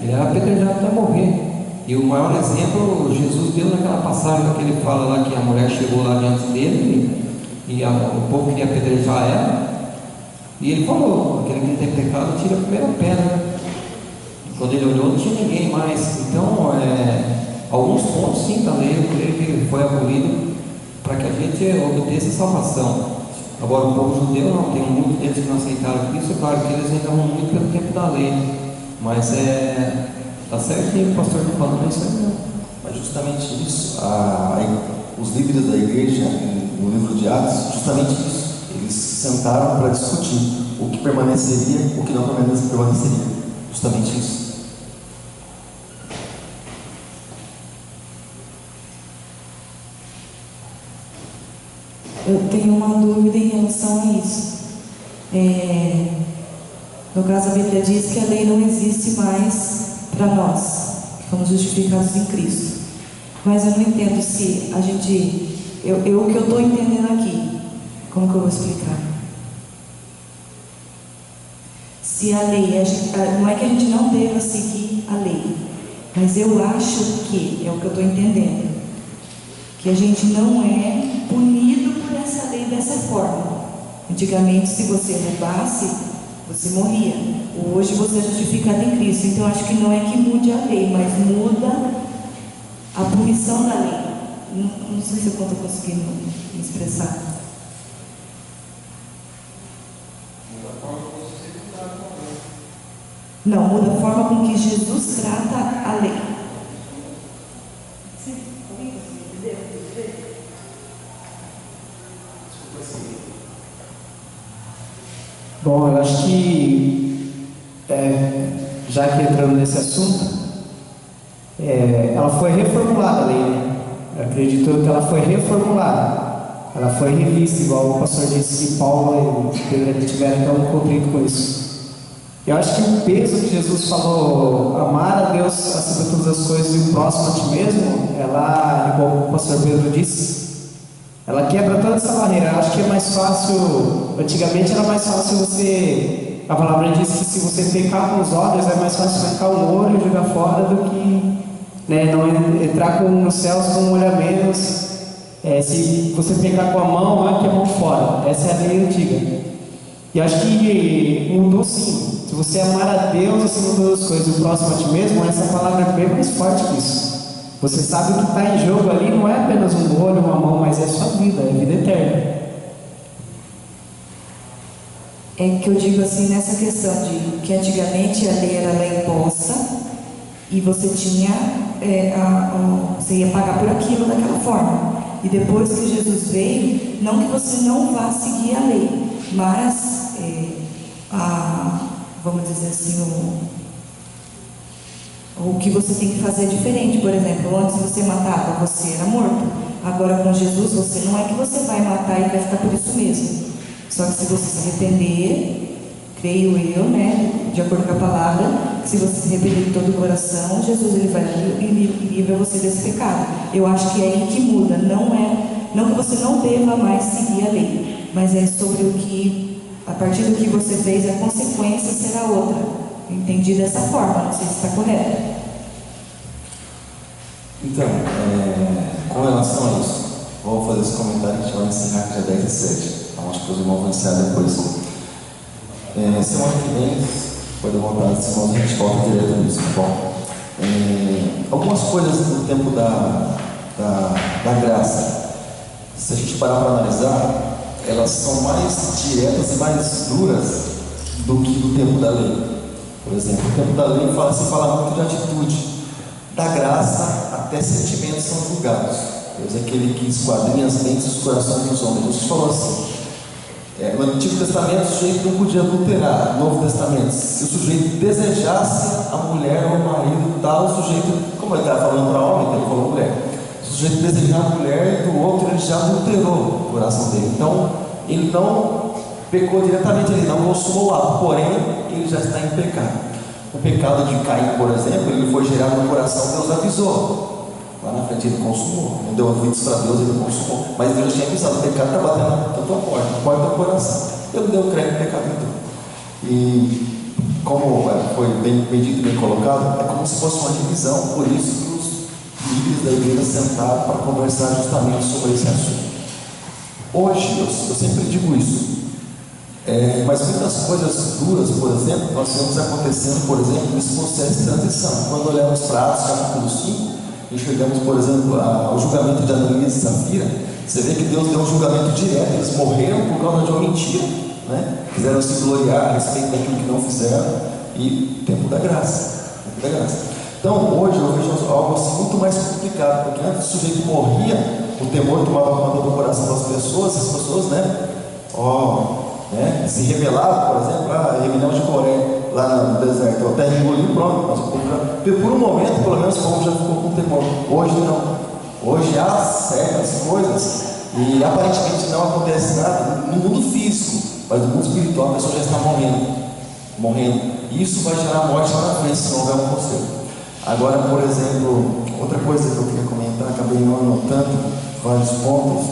ele era apedrejado até morrer. E o maior exemplo Jesus deu naquela passagem que ele fala lá, que a mulher chegou lá diante dele e o povo queria apedrejar ela, e ele falou: aquele que não tem pecado tira a primeira pedra. Quando ele olhou, não tinha ninguém mais. Então alguns pontos sim da lei eu creio que foi abolido para que a gente obtenha a salvação. Agora o povo judeu não, tem muitos deles que não aceitaram Cristo. É claro que eles ainda vão muito pelo tempo da lei, mas está certinho, o pastor está falando isso aí mesmo. Mas justamente isso, os líderes da igreja no livro de Atos, justamente isso, eles sentaram para discutir o o que permaneceria, o que não permaneceria. Justamente isso. Eu tenho uma dúvida em relação a isso. No caso, a Bíblia diz que a lei não existe mais para nós, que fomos justificados em Cristo. Mas eu não entendo se a gente... o que eu estou entendendo aqui, como que eu vou explicar? Se a lei... não é que a gente não deva seguir a lei, mas eu acho que, é o que eu estou entendendo, que a gente não é punido por essa lei dessa forma. Antigamente, se você roubasse, você morria. Hoje você é justificado em Cristo. Então acho que não é que mude a lei, mas muda a punição da lei. Não sei se eu estou conseguindo me expressar. Não, muda a forma com que Jesus trata a lei. Bom, eu acho que, já que entrando nesse assunto, ela foi reformulada a lei, né? Eu acredito que ela foi reformulada, ela foi revista, igual o pastor disse que Paulo e Pedro tiveram então um conflito com isso. Eu acho que o peso que Jesus falou, amar a Deus acima de todas as coisas e o próximo a ti mesmo, ela, igual o pastor Pedro disse, ela quebra toda essa barreira. Eu acho que é mais fácil, antigamente era mais fácil você, a palavra diz que se você pecar com os olhos, é mais fácil arrancar um olho e jogar fora do que, né, não entrar nos céus com um olho a menos. Se você pecar com a mão, arranque a mão fora. Essa é a lei antiga. E acho que mudou sim. Se você amar a Deus acima de todas as coisas e o próximo a ti mesmo, essa palavra é bem mais forte que isso. Você sabe que o que está em jogo ali não é apenas um olho, uma mão, mas é a sua vida, é a vida eterna. É que eu digo assim, nessa questão de que antigamente a lei era lei imposta e você tinha, você ia pagar por aquilo daquela forma. E depois que Jesus veio, não que você não vá seguir a lei, mas vamos dizer assim, o que você tem que fazer é diferente. Por exemplo, antes você matava, você era morto. Agora com Jesus, você não é que você vai matar e vai ficar por isso mesmo. Só que se você se arrepender, creio eu, né, de acordo com a palavra, que se você se arrepender de todo o coração, Jesus ele vai e livra você desse pecado. Eu acho que é aí que muda. Não que você não deva mais seguir a lei, mas é sobre o que, a partir do que você fez, a consequência será outra. Entendi dessa forma, não sei se está correto. Então, com relação a isso, vou fazer esse comentário que a gente vai encerrar que já é 10h07. Então acho que os irmãos vão encerrar depois. Semana que vem, pode dar vontade, os irmãos, a gente volta direto nisso, tá bom? Algumas coisas do tempo da graça, se a gente parar para analisar, elas são mais diretas e mais duras do que do tempo da lei. Por exemplo, o tempo da lei se fala muito de atitude. Da graça, até sentimentos são julgados. Deus é aquele que esquadrinha as mentes e os corações dos homens. Jesus falou assim: no Antigo Testamento o sujeito não podia adulterar. No Novo Testamento, se o sujeito desejasse a mulher ou o marido tal, o sujeito, como ele estava falando para homem, então ele falou mulher. Se o sujeito desejar a mulher do outro, ele já adulterou o coração dele. Então, ele não pecou diretamente, ele não consumou o ato, porém, ele já está em pecado. O pecado de Caim, por exemplo, ele foi gerado no coração, Deus avisou. Lá na frente ele consumou, não deu ouvidos para Deus, ele consumou. Mas Deus tinha avisado: o pecado está batendo na tua porta do coração. Ele deu crédito no pecado então. E como foi bem dito e bem colocado, é como se fosse uma divisão. Por isso que os líderes da igreja sentaram para conversar justamente sobre esse assunto. Hoje, eu sempre digo isso. Mas muitas coisas duras, por exemplo, nós vemos acontecendo, por exemplo, nesse processo de transição. Quando olhamos para Atos capítulo 5, enxergamos, por exemplo, o julgamento de Ananias e Safira, você vê que Deus deu um julgamento direto. Eles morreram por causa de uma mentira, né? Quiseram se gloriar a respeito daquilo que não fizeram, e tempo da graça. Então, hoje eu vejo algo assim muito mais complicado, porque antes o sujeito morria, o temor tomava conta do coração das pessoas, as pessoas, se rebelava, por exemplo, a rebelião de Coré, lá no deserto, a terra engoliu, pronto, mas o povo já, por um momento, pelo menos o povo já ficou com temor. Hoje não. Hoje há certas coisas e aparentemente não acontece nada no mundo físico, mas no mundo espiritual a pessoa já está morrendo. E isso vai gerar morte lá na frente se não houver um conselho. Agora, por exemplo, outra coisa que eu queria comentar, acabei não anotando vários pontos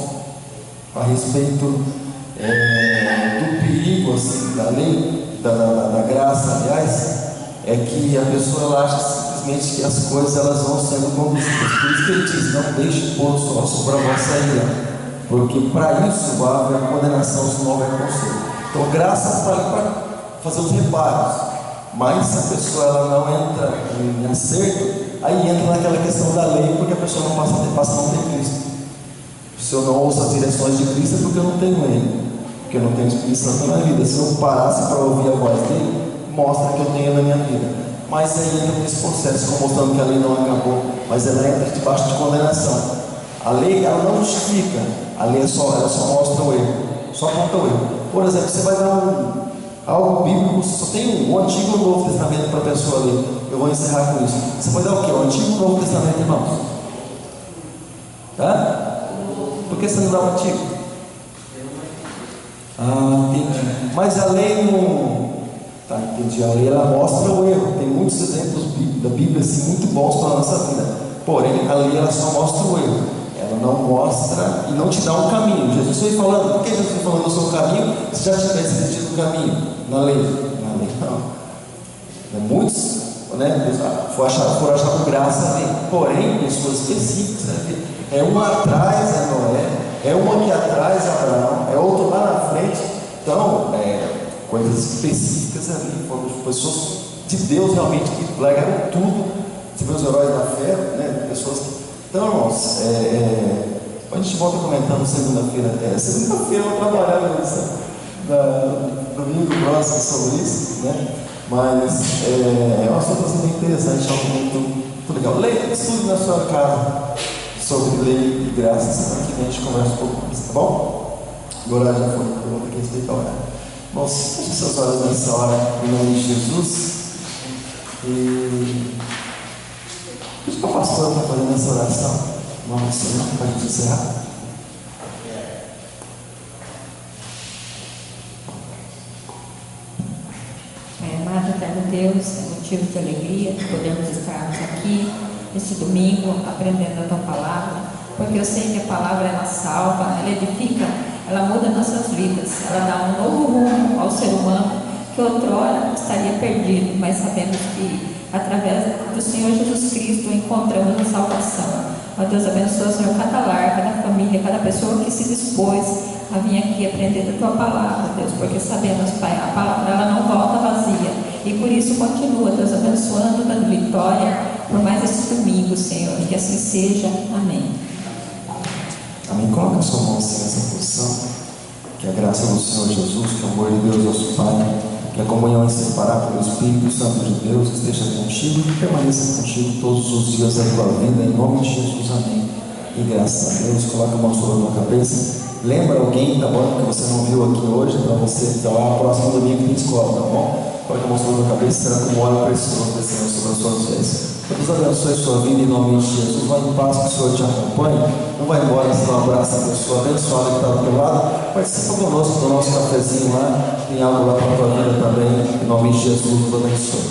a respeito do perigo assim, da lei, da graça, aliás, é que a pessoa ela acha simplesmente que as coisas elas vão sendo conduzidas. Por isso que ele diz: não deixe pôr o sol sobre a vossa ira, porque para isso vai haver condenação se não houver conselho. Então a graça está ali para fazer os reparos, mas se a pessoa ela não entra em acerto, aí entra naquela questão da lei, porque a pessoa não passa a não ter Cristo. Se eu não ouço as direções de Cristo é porque eu não tenho Ele, porque eu não tenho Espírito Santo na minha vida. Se eu parasse para ouvir a voz dele, mostra que eu tenho na minha vida. Mas aí entra nesse processo, mostrando que a lei não acabou, mas ela entra debaixo de condenação. A lei ela não justifica, a lei ela só mostra o erro, só aponta o erro. Por exemplo, você vai dar algo bíblico, só tem o Antigo e o Novo Testamento para a pessoa ler. Eu vou encerrar com isso. Você vai dar o quê? O Antigo e o Novo Testamento, irmãos? Tá? Por que você não dá o Antigo? Entendi. Mas a lei não... Tá, entendi. A lei ela mostra o erro. Tem muitos exemplos da Bíblia assim, muito bons para a nossa vida. Porém, a lei ela só mostra o erro. Ela não mostra e não te dá um caminho. Jesus foi falando, por que Jesus foi falando do seu caminho se já tivesse decidido o caminho? Na lei. Na lei não. Muitos, né, foram achados graça ali. Porém, pessoas específicas, né? É um atrás é Noé, é um aqui atrás é Abraão, é outro lá na frente. Então, coisas específicas ali, foram pessoas de Deus realmente que largaram tudo. Você vê os heróis da fé, né? Pessoas que... Então, irmãos, a gente volta comentando segunda-feira. Segunda-feira eu vou trabalhar domingo próximo sobre isso, né? Mas é um assunto assim, bem interessante, algo muito legal. Leia, estude na sua casa sobre lei e graça. Semana que vem a gente conversa um pouco mais, tá bom? Agora já foi, eu vou ter que respeitar a hora. Bom, feche suas horas nessa hora, em nome de Jesus. E pedi para o pastor estar fazendo essa oração. Vamos ensinar para a gente encerrar. Amado eterno Deus, é motivo de alegria de podermos estarmos aqui neste domingo aprendendo a tua palavra, porque eu sei que a palavra ela salva, ela edifica, ela muda nossas vidas, ela dá um novo rumo ao ser humano que outrora estaria perdido, mas sabemos que através do Senhor Jesus Cristo encontramos a salvação. Ó Deus, abençoa, Senhor, cada lar, cada família, cada pessoa que se dispôs a vir aqui aprender da tua palavra, Deus, porque sabemos, Pai, a palavra ela não volta vazia, e por isso continua, Deus, abençoando, dando vitória por mais esse domingo, Senhor, que assim seja. Amém. Amém. Coloca a sua mão assim nessa posição. Que a graça do Senhor Jesus, que o amor de Deus, nosso Pai, que a comunhão inseparável pelo Espírito Santo de Deus esteja contigo e permaneça contigo todos os dias da tua vida, em nome de Jesus. Amém. E graças a Deus. Coloca a mão sobre a tua cabeça. Lembra alguém, tá bom, que você não viu aqui hoje, para você, então lá, próximo domingo tem escola, tá bom? Coloca a mão sobre a tua cabeça, será como óleo precioso descendo sobre as suas vestes. Deus abençoe a sua vida em nome de Jesus. Vai em paz, que o Senhor te acompanhe. Não vai embora sem um abraço a pessoa abençoada que está do teu lado. Participa conosco do nosso cafezinho lá. Tem algo lá para a tua vida também. Em nome de Jesus, nos abençoe.